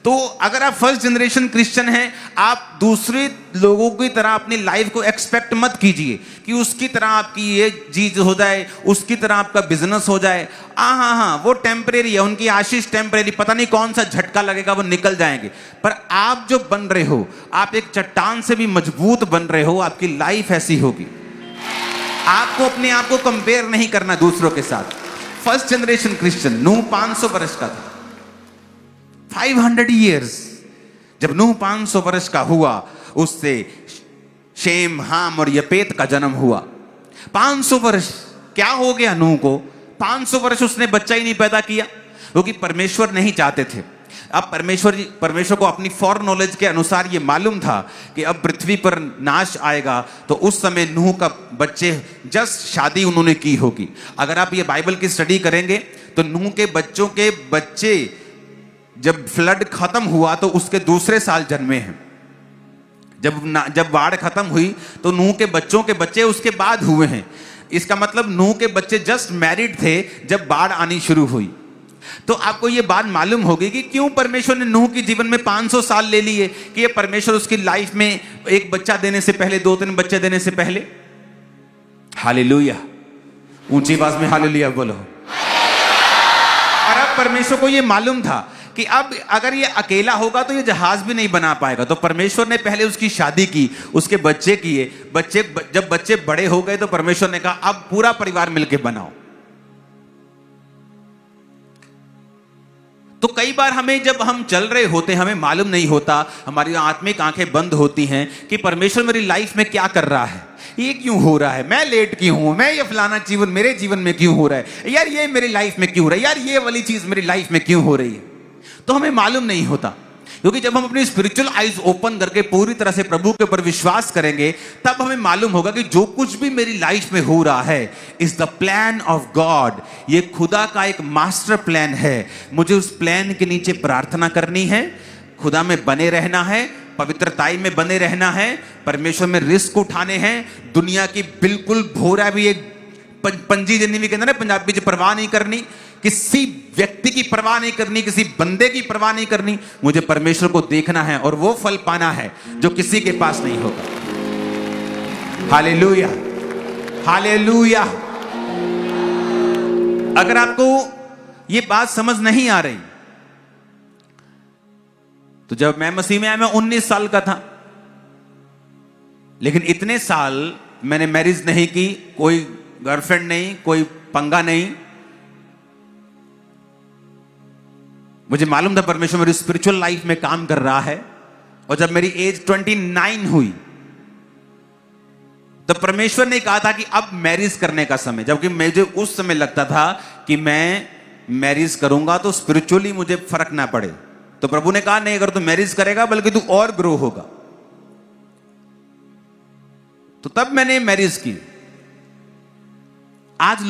तो अगर आप फर्स्ट जनरेशन क्रिश्चियन हैं, आप दूसरे लोगों की तरह अपनी लाइफ को एक्सपेक्ट मत कीजिए कि उसकी तरह आपकी ये चीज हो जाए, उसकी तरह आपका बिजनेस हो जाए। हाँ, वो टेम्परेरी है, उनकी आशीष टेम्परेरी, पता नहीं कौन सा झटका लगेगा, वो निकल जाएंगे। पर आप जो बन रहे हो, आप एक चट्टान से भी मजबूत बन रहे हो। आपकी लाइफ ऐसी होगी। आपको अपने आप को कंपेयर नहीं करना दूसरों के साथ। फर्स्ट जनरेशन क्रिश्चियन नूह 500 वर्ष का था, 500 years। जब नूह 500 वर्ष का हुआ, उससे शेम, हाम और यपेत का जन्म हुआ। 500 वर्ष क्या हो गया नूह को? 500 वर्ष उसने बच्चा ही नहीं पैदा किया, क्योंकि परमेश्वर नहीं चाहते थे। अब परमेश्वर को अपनी फॉर नॉलेज के अनुसार ये मालूम था कि अब पृथ्वी पर नाश आएगा, तो उस समय नूह का बच्चे जस्ट शादी उन्होंने की होगी। अगर आप ये बाइबल की स्टडी करेंगे तो नूह के बच्चों के बच्चे जब फ्लड खत्म हुआ तो उसके दूसरे साल जन्मे हैं। जब बाढ़ खत्म हुई तो नूह के बच्चों के बच्चे उसके बाद हुए हैं। इसका मतलब नूह के बच्चे जस्ट मैरिड थे जब बाढ़ आनी शुरू हुई। तो आपको ये बात मालूम होगी कि क्यों परमेश्वर ने नूह के जीवन में 500 साल ले लिए, कि ये परमेश्वर उसकी लाइफ में एक बच्चा देने से पहले, 2-3 बच्चे देने से पहले। हालेलुया, ऊंची आवाज में हालेलुया बोलो। और अब परमेश्वर को ये मालूम था कि अब अगर ये अकेला होगा तो ये जहाज भी नहीं बना पाएगा, तो परमेश्वर ने पहले उसकी शादी की, उसके बच्चे किए। जब बच्चे बड़े हो गए तो परमेश्वर ने कहा अब पूरा परिवार मिलकर बनाओ। तो कई बार हमें, जब हम चल रहे होते हैं, हमें मालूम नहीं होता, हमारी आत्मिक आंखें बंद होती हैं कि परमेश्वर मेरी लाइफ में क्या कर रहा है, ये क्यों हो रहा है, मैं लेट क्यों हूं, मैं ये फलाना जीवन मेरे जीवन में क्यों हो रहा है, यार ये मेरी लाइफ में क्यों हो रहा है, यार ये वाली चीज मेरी लाइफ में क्यों हो रही है। तो हमें मालूम नहीं होता, क्योंकि जब हम अपनी स्पिरिचुअल आइज ओपन करके पूरी तरह से प्रभु के ऊपर विश्वास करेंगे, तब हमें मालूम होगा कि जो कुछ भी मेरी लाइफ में हो रहा है is the plan of God. ये खुदा का एक मास्टर प्लान है। मुझे उस प्लान के नीचे प्रार्थना करनी है, खुदा में बने रहना है, पवित्रताई में बने रहना है, परमेश्वर में रिस्क उठाने हैं, दुनिया की बिल्कुल भोरा भी एक पंजी जिंदगी के अंदर ना पंजाबी की परवाह नहीं करनी, किसी व्यक्ति की परवाह नहीं करनी, किसी बंदे की परवाह नहीं करनी। मुझे परमेश्वर को देखना है और वो फल पाना है जो किसी के पास नहीं होगा। Hallelujah, hallelujah. अगर आपको ये बात समझ नहीं आ रही, तो जब मैं मसीह में आया मैं 19 साल का था, लेकिन इतने साल मैंने मैरिज नहीं की, कोई गर्लफ्रेंड नहीं, कोई पंगा नहीं। मुझे मालूम था परमेश्वर मेरी स्पिरिचुअल लाइफ में काम कर रहा है। और जब मेरी एज 29 हुई तो परमेश्वर ने कहा था कि अब मैरिज करने का समय, जबकि मुझे उस समय लगता था कि मैं मैरिज करूंगा तो स्पिरिचुअली मुझे फर्क ना पड़े। तो प्रभु ने कहा नहीं, अगर तू मैरिज करेगा बल्कि तू और ग्रो होगा। तो तब मैंने मैरिज की। आज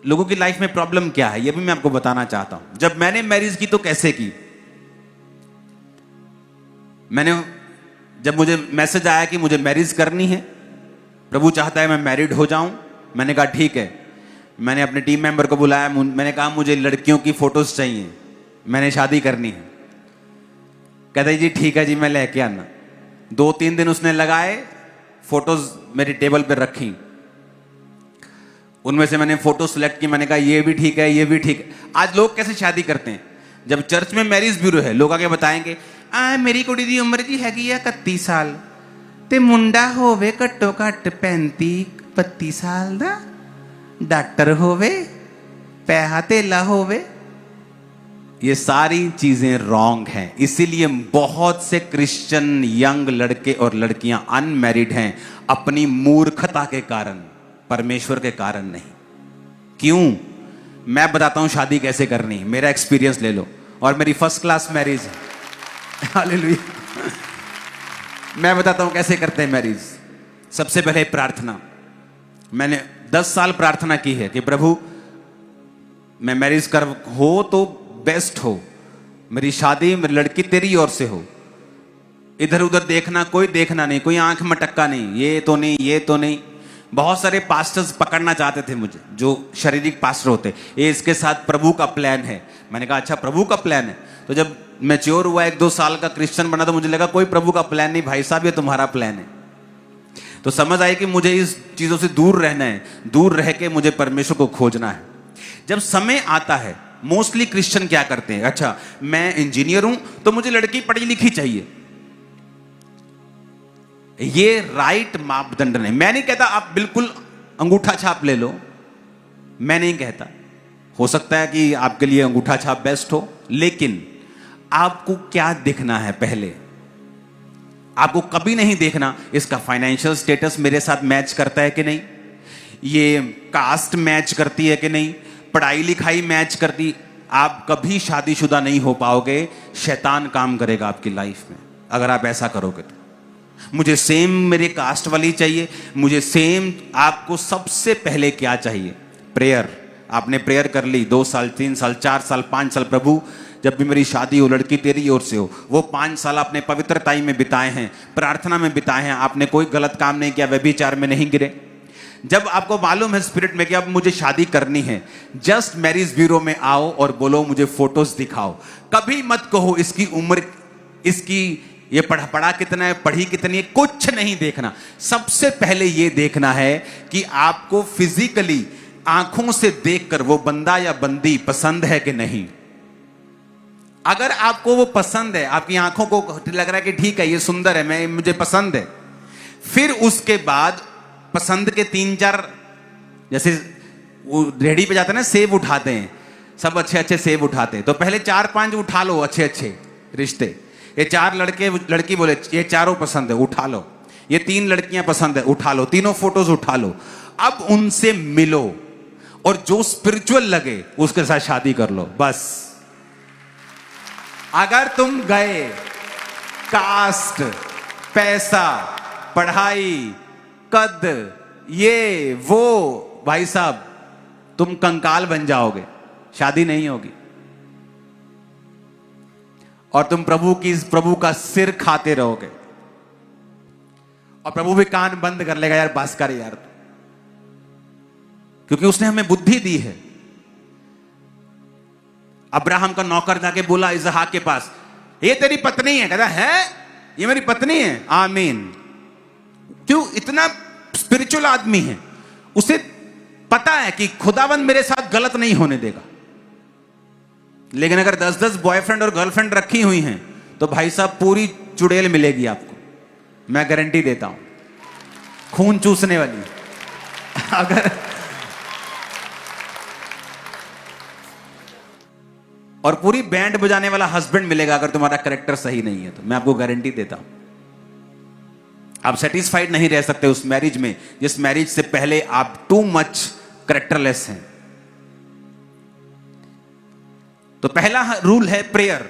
लोगों की लाइफ में प्रॉब्लम क्या है, यह भी मैं आपको बताना चाहता हूं। जब मैंने मैरिज की तो कैसे की, जब मुझे मैसेज आया कि मुझे मैरिज करनी है, प्रभु चाहता है मैं मैरिड हो जाऊं, मैंने कहा ठीक है। मैंने अपने टीम मेंबर को बुलाया, मैंने कहा मुझे लड़कियों की फोटोज चाहिए, मैंने शादी करनी है। कहता है जी ठीक है जी, मैं लेके आना। 2-3 दिन उसने लगाए, फोटोज मेरी टेबल पर रखी, उनमें से मैंने फोटो सिलेक्ट की। मैंने कहा ये भी ठीक है, ये भी ठीक है। आज लोग कैसे शादी करते हैं, जब चर्च में मैरिज ब्यूरो है, लोग आके बताएंगे मेरी कुड़ी दी उम्र जी हैगी 31 साल ते मुंडा होवे घट्टो घट 35-32 साल दा, डॉक्टर होवे, पैसा तेला होवे। ये सारी चीजें रॉन्ग हैं। इसीलिए बहुत से क्रिश्चियन यंग लड़के और लड़कियां अनमैरिड हैं, अपनी मूर्खता के कारण, परमेश्वर के कारण नहीं। क्यों? मैं बताता हूं शादी कैसे करनी, मेरा एक्सपीरियंस ले लो, और मेरी फर्स्ट क्लास मैरिज है। हालेलुया। मैं बताता हूं कैसे करते हैं मैरिज। सबसे पहले प्रार्थना। मैंने 10 साल प्रार्थना की है कि प्रभु मैं मैरिज कर हो तो बेस्ट हो, मेरी शादी मेरी लड़की तेरी ओर से हो, इधर उधर देखना कोई देखना नहीं, कोई आंख मटक्का नहीं, ये तो नहीं, ये तो नहीं। बहुत सारे पास्टर्स पकड़ना चाहते थे मुझे, जो शारीरिक पास्टर होते, ये इसके साथ प्रभु का प्लान है। मैंने कहा अच्छा प्रभु का प्लान है। तो जब मैच्योर हुआ, 1-2 साल का क्रिश्चियन बना, तो मुझे लगा कोई प्रभु का प्लान नहीं भाई साहब, ये तुम्हारा प्लान है। तो समझ आई कि मुझे इस चीजों से दूर रहना है, दूर रह के मुझे परमेश्वर को खोजना है। जब समय आता है, मोस्टली क्रिश्चियन क्या करते हैं, अच्छा मैं इंजीनियर हूं तो मुझे लड़की पढ़ी लिखी चाहिए। ये राइट मापदंड नहीं। मैं नहीं कहता आप बिल्कुल अंगूठा छाप ले लो, मैं नहीं कहता, हो सकता है कि आपके लिए अंगूठा छाप बेस्ट हो, लेकिन आपको क्या देखना है पहले। आपको कभी नहीं देखना इसका फाइनेंशियल स्टेटस मेरे साथ मैच करता है कि नहीं, ये कास्ट मैच करती है कि नहीं, पढ़ाई लिखाई मैच करती, आप कभी शादीशुदा नहीं हो पाओगे। शैतान काम करेगा आपकी लाइफ में अगर आप ऐसा करोगे तो। मुझे सेम मेरे कास्ट वाली चाहिए, मुझे सेम। आपको सबसे पहले क्या चाहिए? प्रेयर। आपने प्रेयर कर ली 2 साल 3 साल 4 साल 5 साल, प्रभु जब भी मेरी शादी हो लड़की तेरी ओर से हो। वो 5 साल आपने पवित्रताई में बिताए हैं, प्रार्थना में बिताए हैं, आपने कोई गलत काम नहीं किया, व्यभिचार में नहीं गिरे। जब आपको मालूम है स्पिरिट में कि अब मुझे शादी करनी है, जस्ट मैरिज ब्यूरो में आओ और बोलो मुझे फोटोज दिखाओ। कभी मत कहो इसकी उम्र, इसकी ये पढ़ा कितना है, पढ़ी कितनी है, कुछ नहीं देखना। सबसे पहले ये देखना है कि आपको फिजिकली आंखों से देखकर वो बंदा या बंदी पसंद है कि नहीं। अगर आपको वो पसंद है, आपकी आंखों को लग रहा है कि ठीक है ये सुंदर है, मुझे पसंद है, फिर उसके बाद पसंद के 3-4, जैसे वो रेडी पे जाते हैं ना, सेब उठाते हैं, सब अच्छे अच्छे सेब उठाते हैं, तो पहले 4-5 उठा लो अच्छे अच्छे रिश्ते। ये 4 लड़की बोले ये चारों पसंद है, उठा लो। ये 3 लड़कियां पसंद है, उठा लो, तीनों फोटोज उठा लो। अब उनसे मिलो और जो स्पिरिचुअल लगे उसके साथ शादी कर लो, बस। अगर तुम गए कास्ट, पैसा, पढ़ाई, कद, ये वो, भाई साहब तुम कंकाल बन जाओगे, शादी नहीं होगी। और तुम प्रभु का सिर खाते रहोगे और प्रभु भी कान बंद कर लेगा, यार बस कर यार, क्योंकि उसने हमें बुद्धि दी है। अब्राहम का नौकर जाके बोला इसहाक के पास, ये तेरी पत्नी है? कहता है ये मेरी पत्नी है। आमीन। क्यों? इतना स्पिरिचुअल आदमी है, उसे पता है कि खुदावंद मेरे साथ गलत नहीं होने देगा। लेकिन अगर 10-10 बॉयफ्रेंड और गर्लफ्रेंड रखी हुई हैं तो भाई साहब पूरी चुड़ैल मिलेगी आपको, मैं गारंटी देता हूं, खून चूसने वाली। अगर और पूरी बैंड बजाने वाला हस्बैंड मिलेगा अगर तुम्हारा कैरेक्टर सही नहीं है तो, मैं आपको गारंटी देता हूं। आप सेटिस्फाइड नहीं रह सकते उस मैरिज में जिस मैरिज से पहले आप टू मच कैरेक्टरलेस हैं। तो पहला रूल है प्रेयर।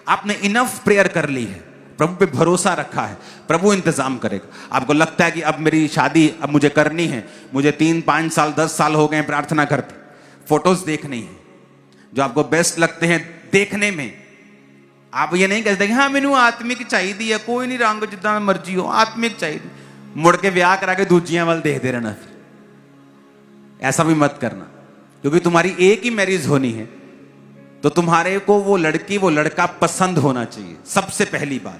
आपने इनफ प्रेयर कर ली है, प्रभु पे भरोसा रखा है, प्रभु इंतजाम करेगा। आपको लगता है कि अब मेरी शादी अब मुझे करनी है, मुझे 3-5 साल 10 साल हो गए प्रार्थना करते, फोटोज देखनी है जो आपको बेस्ट लगते हैं देखने में। आप ये नहीं कहते कि हाँ मैनू आत्मिक चाहिए, कोई नहीं रंग जितना मर्जी हो, आत्मिक चाहिए, मुड़ के ब्याह करा के दूजियां वाल देखते रहना। फिर ऐसा भी मत करना, क्योंकि तुम्हारी एक ही मैरिज होनी है तो तुम्हारे को वो लड़की वो लड़का पसंद होना चाहिए। सबसे पहली बात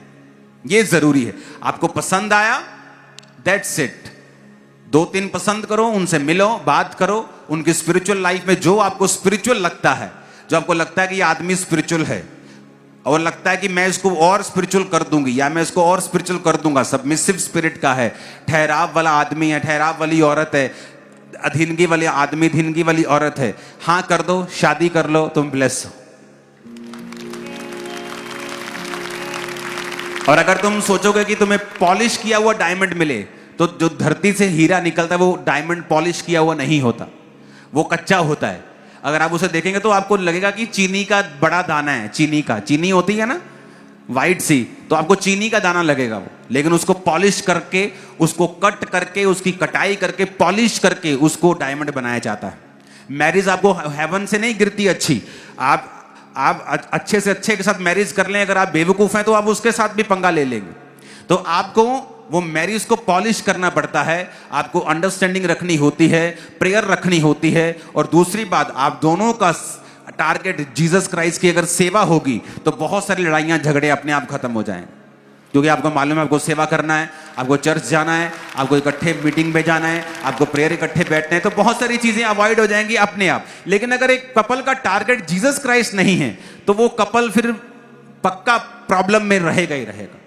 ये जरूरी है। आपको पसंद आया, दैट्स इट। 2-3 पसंद करो, उनसे मिलो, बात करो, उनकी स्पिरिचुअल लाइफ में जो आपको स्पिरिचुअल लगता है, जो आपको लगता है कि ये आदमी स्पिरिचुअल है और लगता है कि मैं इसको और स्पिरिचुअल कर दूंगी या मैं इसको और स्पिरिचुअल कर दूंगा, सबमिसिव स्पिरिट का है, ठहराव वाला आदमी है, ठहराव वाली औरत है, अधीनगी वाले आदमी, अधीनगी वाली औरत है, हाँ कर दो, शादी कर लो, तुम ब्लेस हो। और अगर तुम सोचोगे कि तुम्हें पॉलिश किया हुआ डायमंड मिले, तो जो धरती से हीरा निकलता है वो डायमंड पॉलिश किया हुआ नहीं होता, वो कच्चा होता है। अगर आप उसे देखेंगे तो आपको लगेगा कि चीनी का बड़ा दाना है, चीनी होती है ना वाइट सी, तो आपको चीनी का दाना लगेगा वो, लेकिन उसको पॉलिश करके, उसको कट करके, उसकी कटाई करके, पॉलिश करके उसको डायमंड बनाया जाता है। मैरिज आपको हेवन से नहीं गिरती अच्छी। आप अच्छे से अच्छे के साथ मैरिज कर लें, अगर आप बेवकूफ हैं तो आप उसके साथ भी पंगा ले लेंगे। तो आपको वो मैरिज को पॉलिश करना पड़ता है, आपको अंडरस्टैंडिंग रखनी होती है, प्रेयर रखनी होती है। और दूसरी बात, आप दोनों का टारगेट जीसस क्राइस्ट की अगर सेवा होगी तो बहुत सारी लड़ाइयां झगड़े अपने आप खत्म हो जाएं, क्योंकि आपको मालूम है आपको सेवा करना है, आपको चर्च जाना है, आपको इकट्ठे मीटिंग में जाना है, आपको प्रेयर इकट्ठे बैठना है, तो बहुत सारी चीजें अवॉइड हो जाएंगी अपने आप। लेकिन अगर एक कपल का टारगेट जीसस क्राइस्ट नहीं है तो वो कपल फिर पक्का प्रॉब्लम में रहेगा ही रहेगा।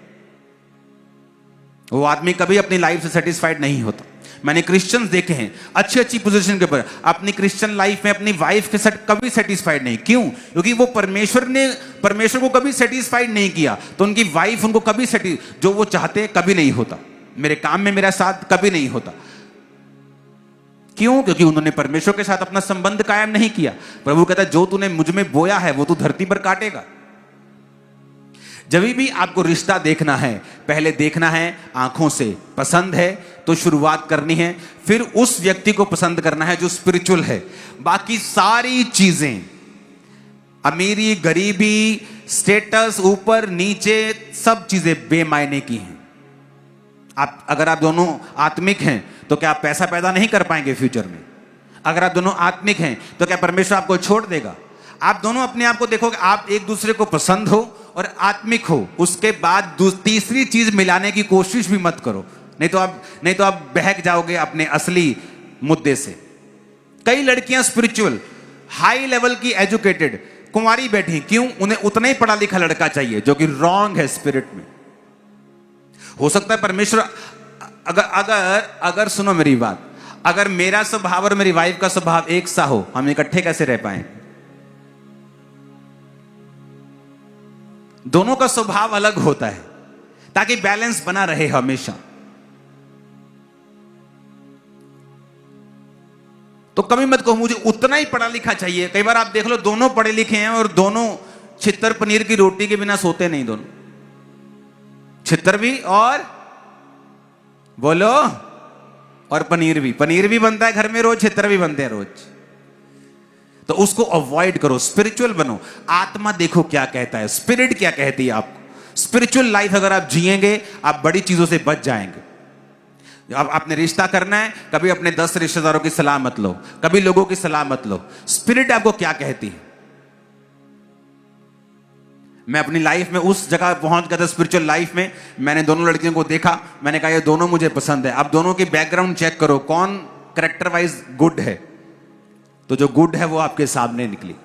वो आदमी कभी अपनी लाइफ से सेटिस्फाइड नहीं होता। मैंने क्रिश्चियंस देखे हैं अच्छी अच्छी पोजीशन के ऊपर, अपनी क्रिश्चियन लाइफ में अपनी वाइफ के साथ कभी सेटिस्फाइड नहीं। क्यों? क्योंकि वो परमेश्वर को कभी सेटिस्फाइड नहीं किया, तो उनकी वाइफ उनको कभी जो वो चाहते कभी नहीं होता। मेरे काम में मेरा साथ कभी नहीं होता। क्यों? क्योंकि उन्होंने परमेश्वर के साथ अपना संबंध कायम नहीं किया। प्रभु कहता है जो तूने मुझ में बोया है वो तू धरती पर काटेगा। जब भी आपको रिश्ता देखना है, पहले देखना है आंखों से, पसंद है तो शुरुआत करनी है, फिर उस व्यक्ति को पसंद करना है जो स्पिरिचुअल है। बाकी सारी चीजें, अमीरी गरीबी, स्टेटस, ऊपर नीचे, सब चीजें बेमायने की हैं। अगर आप दोनों आत्मिक हैं तो क्या आप पैसा पैदा नहीं कर पाएंगे फ्यूचर में? अगर आप दोनों आत्मिक हैं तो क्या परमेश्वर आपको छोड़ देगा? आप दोनों अपने आप को देखो कि आप एक दूसरे को पसंद हो और आत्मिक हो, उसके बाद तीसरी चीज मिलाने की कोशिश भी मत करो, नहीं तो आप बहक जाओगे अपने असली मुद्दे से। कई लड़कियां स्पिरिचुअल, हाई लेवल की एजुकेटेड, कुंवारी बैठी, क्यों? उन्हें उतना ही पढ़ा लिखा लड़का चाहिए, जो कि रॉन्ग है स्पिरिट में। हो सकता है परमेश्वर अगर सुनो मेरी बात, अगर मेरा स्वभाव और मेरी वाइफ का स्वभाव एक सा हो, हम इकट्ठे कैसे रह पाए? दोनों का स्वभाव अलग होता है ताकि बैलेंस बना रहे हमेशा। तो कभी मत कहो मुझे उतना ही पढ़ा लिखा चाहिए। कई बार आप देख लो दोनों पढ़े लिखे हैं और दोनों छितर पनीर की रोटी के बिना सोते नहीं। दोनों छितर भी और बोलो और पनीर भी बनता है घर में रोज, छितर भी बनते हैं रोज। तो उसको अवॉइड करो, स्पिरिचुअल बनो। आत्मा देखो क्या कहता है, स्पिरिट क्या कहती है आपको। स्पिरिचुअल लाइफ अगर आप जिएंगे आप बड़ी चीजों से बच जाएंगे। अब आपने रिश्ता करना है, कभी अपने 10 रिश्तेदारों की सलाह मत लो, कभी लोगों की सलाह मत लो। स्पिरिट आपको क्या कहती है? मैं अपनी लाइफ में उस जगह पहुंच गया था स्पिरिचुअल लाइफ में, मैंने दोनों लड़कियों को देखा, मैंने कहा ये दोनों मुझे पसंद है। अब दोनों की बैकग्राउंड चेक करो, कौन कैरेक्टर वाइज गुड है, तो जो गुड है वो आपके सामने निकली।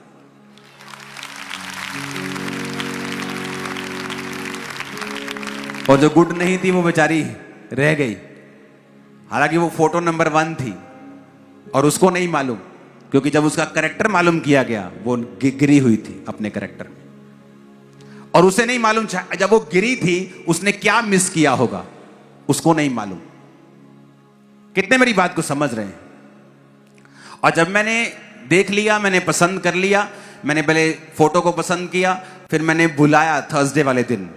और जो गुड नहीं थी वो बेचारी रह गई। हालांकि वो फोटो नंबर 1 थी और उसको नहीं मालूम, क्योंकि जब उसका कैरेक्टर मालूम किया गया वो गिरी हुई थी अपने कैरेक्टर में। और उसे नहीं मालूम जब वो गिरी थी उसने क्या मिस किया होगा, उसको नहीं मालूम। कितने मेरी बात को समझ रहे हैं? और जब मैंने देख लिया, मैंने पसंद कर लिया, मैंने पहले फोटो को पसंद किया, फिर मैंने बुलाया थर्सडे वाले दिन।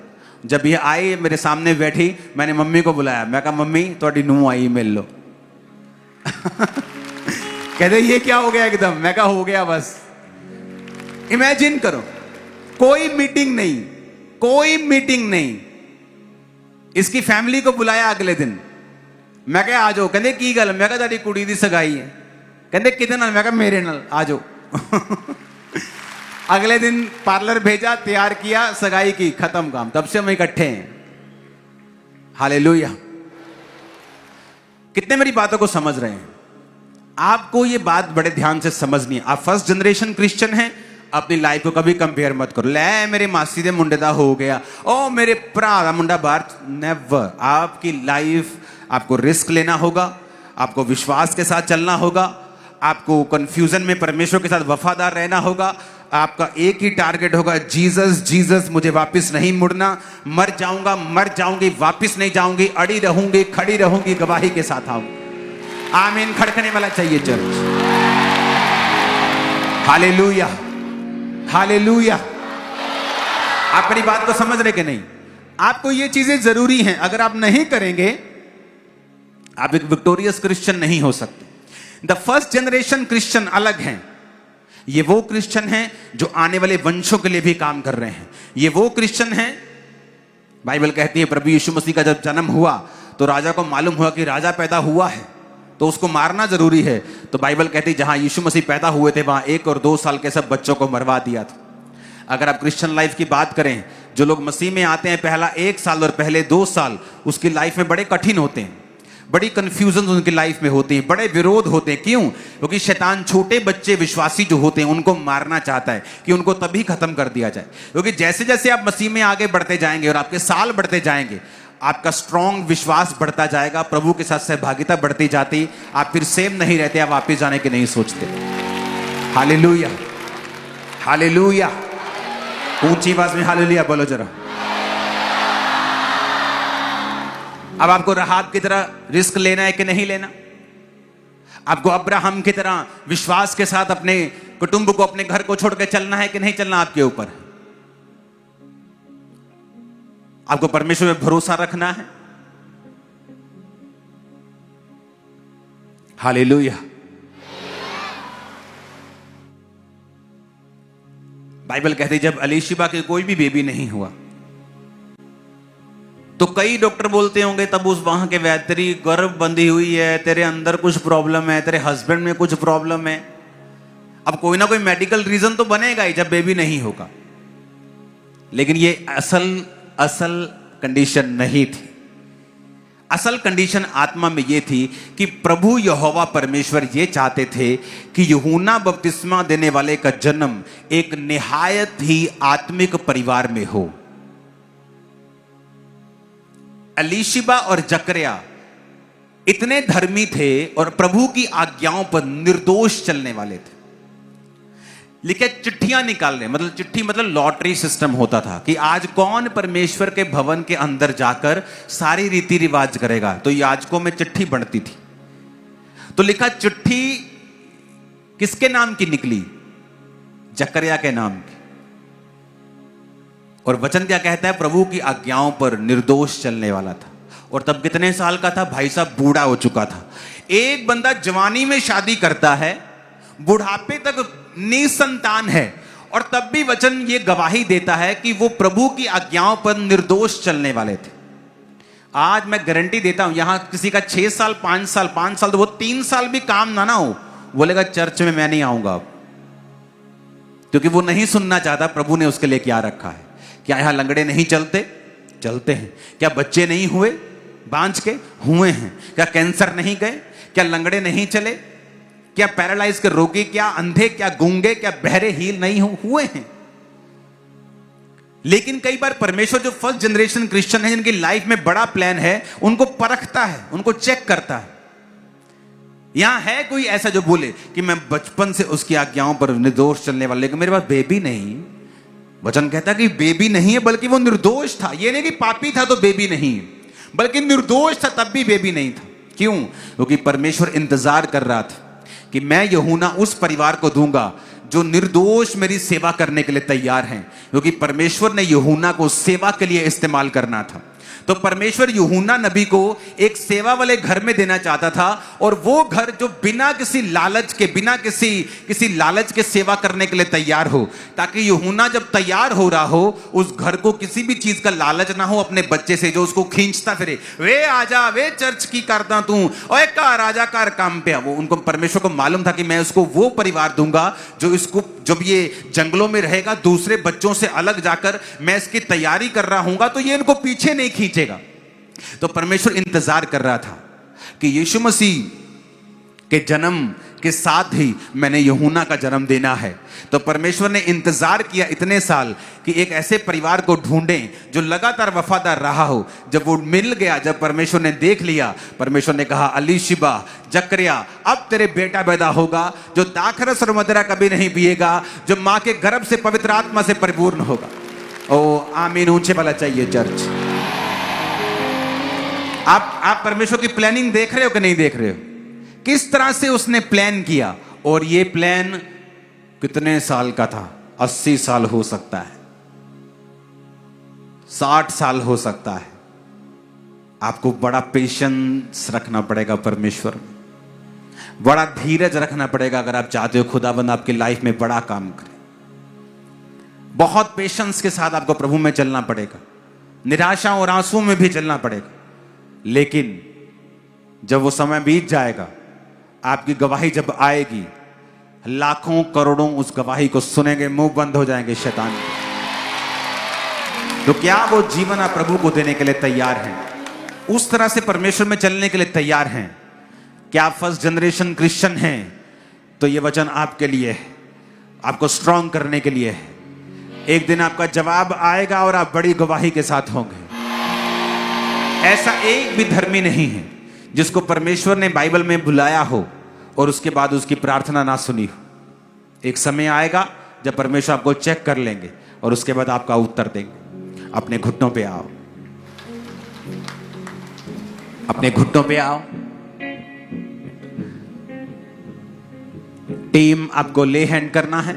जब ये आई मेरे सामने बैठी, मैंने मम्मी को बुलाया। मैं कहा मम्मी थोड़ी नूह आई, मिल लो। कहते ये क्या हो गया एकदम? मैं कहा हो गया बस। इमेजिन करो, कोई मीटिंग नहीं। इसकी फैमिली को बुलाया अगले दिन। मैं कहा आ जाओ। कहते की गल? मैं कहा तेरी कुड़ी दी सगाई है। कहते कितने नाल? मैं कहा मेरे नाल, आ जाओ। अगले दिन पार्लर भेजा, तैयार किया, सगाई की, खत्म काम। तब से हम इकट्ठे हैं। हालेलुया। कितने मेरी बातों को समझ रहे हैं? आपको ये बात बड़े ध्यान से समझनी है। आप फर्स्ट जनरेशन क्रिश्चियन हैं, अपनी लाइफ को कभी कंपेयर मत करो। ले मेरे मासी दे मुंडे दा हो गया, ओ मेरे भरा दा मुंडा बाहर। नेवर। आपकी लाइफ, आपको रिस्क लेना होगा, आपको विश्वास के साथ चलना होगा, आपको कंफ्यूजन में परमेश्वर के साथ वफादार रहना होगा। आपका एक ही टारगेट होगा, जीसस जीसस, मुझे वापस नहीं मुड़ना। मर जाऊंगा, मर जाऊंगी, वापस नहीं जाऊंगी, अड़ी रहूंगी, खड़ी रहूंगी, गवाही के साथ आऊंगी। आमीन। खड़कने वाला चाहिए चर्च। Hallelujah, hallelujah. आप मेरी बात को समझ रहे कि नहीं? आपको ये चीजें जरूरी हैं। अगर आप नहीं करेंगे आप एक विक्टोरियस क्रिश्चियन नहीं हो सकते। द फर्स्ट जनरेशन क्रिश्चियन अलग हैं। ये वो क्रिश्चियन हैं जो आने वाले वंशों के लिए भी काम कर रहे हैं। ये वो क्रिश्चियन हैं, बाइबल कहती है प्रभु यीशु मसीह का जब जन्म हुआ तो राजा को मालूम हुआ कि राजा पैदा हुआ है तो उसको मारना जरूरी है। तो बाइबल कहती है जहां यीशु मसीह पैदा हुए थे वहां 1 और 2 साल के सब बच्चों को मरवा दिया था। अगर आप क्रिश्चियन लाइफ की बात करें, जो लोग मसीह में आते हैं पहला 1 साल और पहले 2 साल उसकी लाइफ में बड़े कठिन होते हैं, बड़ी कंफ्यूजन उनकी लाइफ में होती है, बड़े विरोध होते हैं। क्यों? क्योंकि शैतान छोटे बच्चे विश्वासी जो होते हैं उनको मारना चाहता है कि उनको तभी खत्म कर दिया जाए। क्योंकि जैसे जैसे आप मसीह में आगे बढ़ते जाएंगे और आपके साल बढ़ते जाएंगे, आपका स्ट्रॉन्ग विश्वास बढ़ता जाएगा, प्रभु के साथ सहभागिता बढ़ती जाती, आप फिर सेम नहीं रहते, आप वापस जाने के नहीं सोचते। Hallelujah, hallelujah. ऊंची आवाज में हालेलुया बोलो जरा। अब आपको राहत की तरह रिस्क लेना है कि नहीं लेना? आपको अब्राहम की तरह विश्वास के साथ अपने कुटुंब को, अपने घर को छोड़ के चलना है कि नहीं चलना आपके ऊपर। आपको परमेश्वर में भरोसा रखना है। हालेलुया। बाइबल कहती जब अलीशिबा के कोई भी बेबी नहीं हुआ तो कई डॉक्टर बोलते होंगे तब उस वहां के वैद्य, तेरी गर्भ बंधी हुई है, तेरे अंदर कुछ प्रॉब्लम है, तेरे हस्बैंड में कुछ प्रॉब्लम है। अब कोई ना कोई मेडिकल रीजन तो बनेगा ही जब बेबी नहीं होगा, लेकिन ये असल कंडीशन नहीं थी। असल कंडीशन आत्मा में ये थी कि प्रभु यहोवा परमेश्वर ये चाहते थे कि यूहन्ना बपतिस्मा देने वाले का जन्म एक निहायत ही आत्मिक परिवार में हो। अलीशिबा और जकरिया इतने धर्मी थे और प्रभु की आज्ञाओं पर निर्दोष चलने वाले थे। लिखे चिट्ठियां निकाल रहे, मतलब चिट्ठी मतलब लॉटरी सिस्टम होता था कि आज कौन परमेश्वर के भवन के अंदर जाकर सारी रीति रिवाज करेगा, तो याजकों में चिट्ठी बढ़ती थी। तो लिखा चिट्ठी किसके नाम की निकली? जकरिया के नाम की। और वचन क्या कहता है? प्रभु की आज्ञाओं पर निर्दोष चलने वाला था। और तब कितने साल का था? भाई साहब बूढ़ा हो चुका था। एक बंदा जवानी में शादी करता है, बुढ़ापे तक निसंतान है, और तब भी वचन ये गवाही देता है कि वो प्रभु की आज्ञाओं पर निर्दोष चलने वाले थे। आज मैं गारंटी देता हूं, यहां किसी का 6 साल 5 साल तो वो 3 साल भी काम ना हो, बोलेगा चर्च में मैं नहीं आऊंगा, क्योंकि वो नहीं सुनना चाहता प्रभु ने उसके लिए क्या रखा है। क्या यहां लंगड़े नहीं चलते हैं? क्या बच्चे नहीं हुए बांझ के? हुए हैं। क्या कैंसर नहीं गए? क्या लंगड़े नहीं चले? क्या पैरालाइज के रोगी, क्या अंधे, क्या गूंगे, क्या बहरे हील नहीं हुए हैं? लेकिन कई बार परमेश्वर जो फर्स्ट जनरेशन क्रिश्चियन है, जिनकी लाइफ में बड़ा प्लान है, उनको परखता है, उनको चेक करता है। यहां है कोई ऐसा जो बोले कि मैं बचपन से उसकी आज्ञाओं पर निर्दोष चलने वाले, लेकिन मेरे पास बेबी नहीं। वचन कहता है कि बेबी नहीं है, बल्कि वो निर्दोष था। ये नहीं कि पापी था तो बेबी नहीं, बल्कि निर्दोष था तब भी बेबी नहीं था। क्यों? क्योंकि परमेश्वर इंतजार कर रहा था कि मैं यूहन्ना उस परिवार को दूंगा जो निर्दोष मेरी सेवा करने के लिए तैयार हैं, क्योंकि परमेश्वर ने यूहन्ना को सेवा के लिए इस्तेमाल करना था। तो परमेश्वर यूहन्ना नबी को एक सेवा वाले घर में देना चाहता था, और वो घर जो बिना किसी लालच के, बिना किसी लालच के सेवा करने के लिए तैयार हो, ताकि यूहन्ना जब तैयार हो रहा हो, उस घर को किसी भी चीज का लालच ना हो अपने बच्चे से, जो उसको खींचता फिरे, वे आजा, वे चर्च की करता तू, ओए कार आजा, कार काम पे। वो उनको, परमेश्वर को मालूम था कि मैं उसको वो परिवार दूंगा जो इसको, जब ये जंगलों में रहेगा, दूसरे बच्चों से अलग जाकर मैं इसकी तैयारी कर रहा हूंगा, तो ये इनको पीछे नहीं खींचेगा। तो परमेश्वर इंतजार कर रहा था कि यीशु मसीह के जन्म के साथ ही मैंने यूहन्ना का जन्म देना है। तो परमेश्वर ने इंतजार किया इतने साल कि एक ऐसे परिवार को ढूंढें जो लगातार वफादार रहा हो। जब वो मिल गया, जब परमेश्वर ने देख लिया, परमेश्वर ने कहा, अलीशिबा, जकरिया, अब तेरे बेटा पैदा होगा जो दाखरस और मदिरा कभी नहीं पिएगा, जो मां के गर्भ से पवित्र आत्मा से परिपूर्ण होगा। ओ आमीन, ऊंचे वाला चाहिए चर्च। आप परमेश्वर की प्लानिंग देख रहे हो कि नहीं देख रहे हो? किस तरह से उसने प्लान किया। और ये प्लान कितने साल का था? 80 साल हो सकता है, 60 साल हो सकता है। आपको बड़ा पेशेंस रखना पड़ेगा परमेश्वर में, बड़ा धीरज रखना पड़ेगा अगर आप चाहते हो खुदाबंद आपकी लाइफ में बड़ा काम करे। बहुत पेशेंस के साथ आपको प्रभु में चलना पड़ेगा, निराशा और आंसू में भी चलना पड़ेगा। लेकिन जब वो समय बीत जाएगा, आपकी गवाही जब आएगी, लाखों करोड़ों उस गवाही को सुनेंगे, मुंह बंद हो जाएंगे शैतान। तो क्या वो जीवन आप प्रभु को देने के लिए तैयार हैं? उस तरह से परमेश्वर में चलने के लिए तैयार हैं? क्या आप फर्स्ट जनरेशन क्रिश्चियन हैं? तो ये वचन आपके लिए है, आपको स्ट्रांग करने के लिए है। एक दिन आपका जवाब आएगा और आप बड़ी गवाही के साथ होंगे। ऐसा एक भी धर्मी नहीं है जिसको परमेश्वर ने बाइबल में बुलाया हो और उसके बाद उसकी प्रार्थना ना सुनी हो। एक समय आएगा जब परमेश्वर आपको चेक कर लेंगे और उसके बाद आपका उत्तर देंगे। अपने घुटनों पे आओ, अपने घुटनों पे आओ। टीम आपको ले हैंड करना है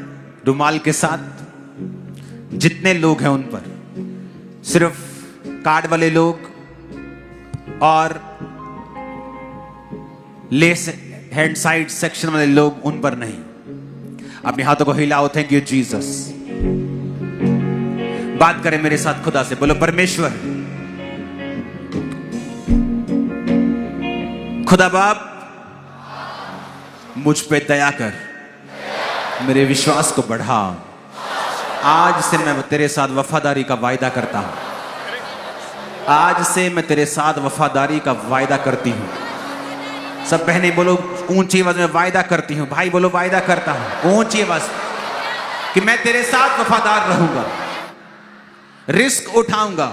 रुमाल के साथ। जितने लोग हैं उन पर, सिर्फ कार्ड वाले लोग और ले हैंड साइड सेक्शन वाले लोग उन पर नहीं। अपने हाथों को हिलाओ। Thank you Jesus. बात करें मेरे साथ खुदा से, बोलो परमेश्वर, खुदा बाप, मुझ पे दया कर, मेरे विश्वास को बढ़ा। आज से मैं तेरे साथ वफादारी का वायदा करता हूं। आज से मैं तेरे साथ वफादारी का वायदा करती हूं। सब बहनें बोलो ऊंची आवाज में, वायदा करती हूं। भाई बोलो वायदा करता हूं ऊंची आवाज कि मैं तेरे साथ वफादार रहूंगा, रिस्क उठाऊंगा,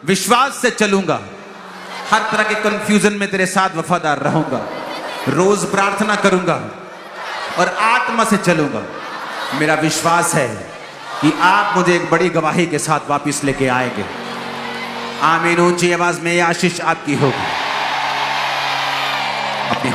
विश्वास से चलूंगा, हर तरह के कंफ्यूजन में तेरे साथ वफादार रहूंगा, रोज प्रार्थना करूंगा और आत्मा से चलूंगा। मेरा विश्वास है कि आप मुझे एक बड़ी गवाही के साथ वापस लेके आएंगे। आमीन। ऊंची आवाज में ये आशीष आपकी होगी। अपनी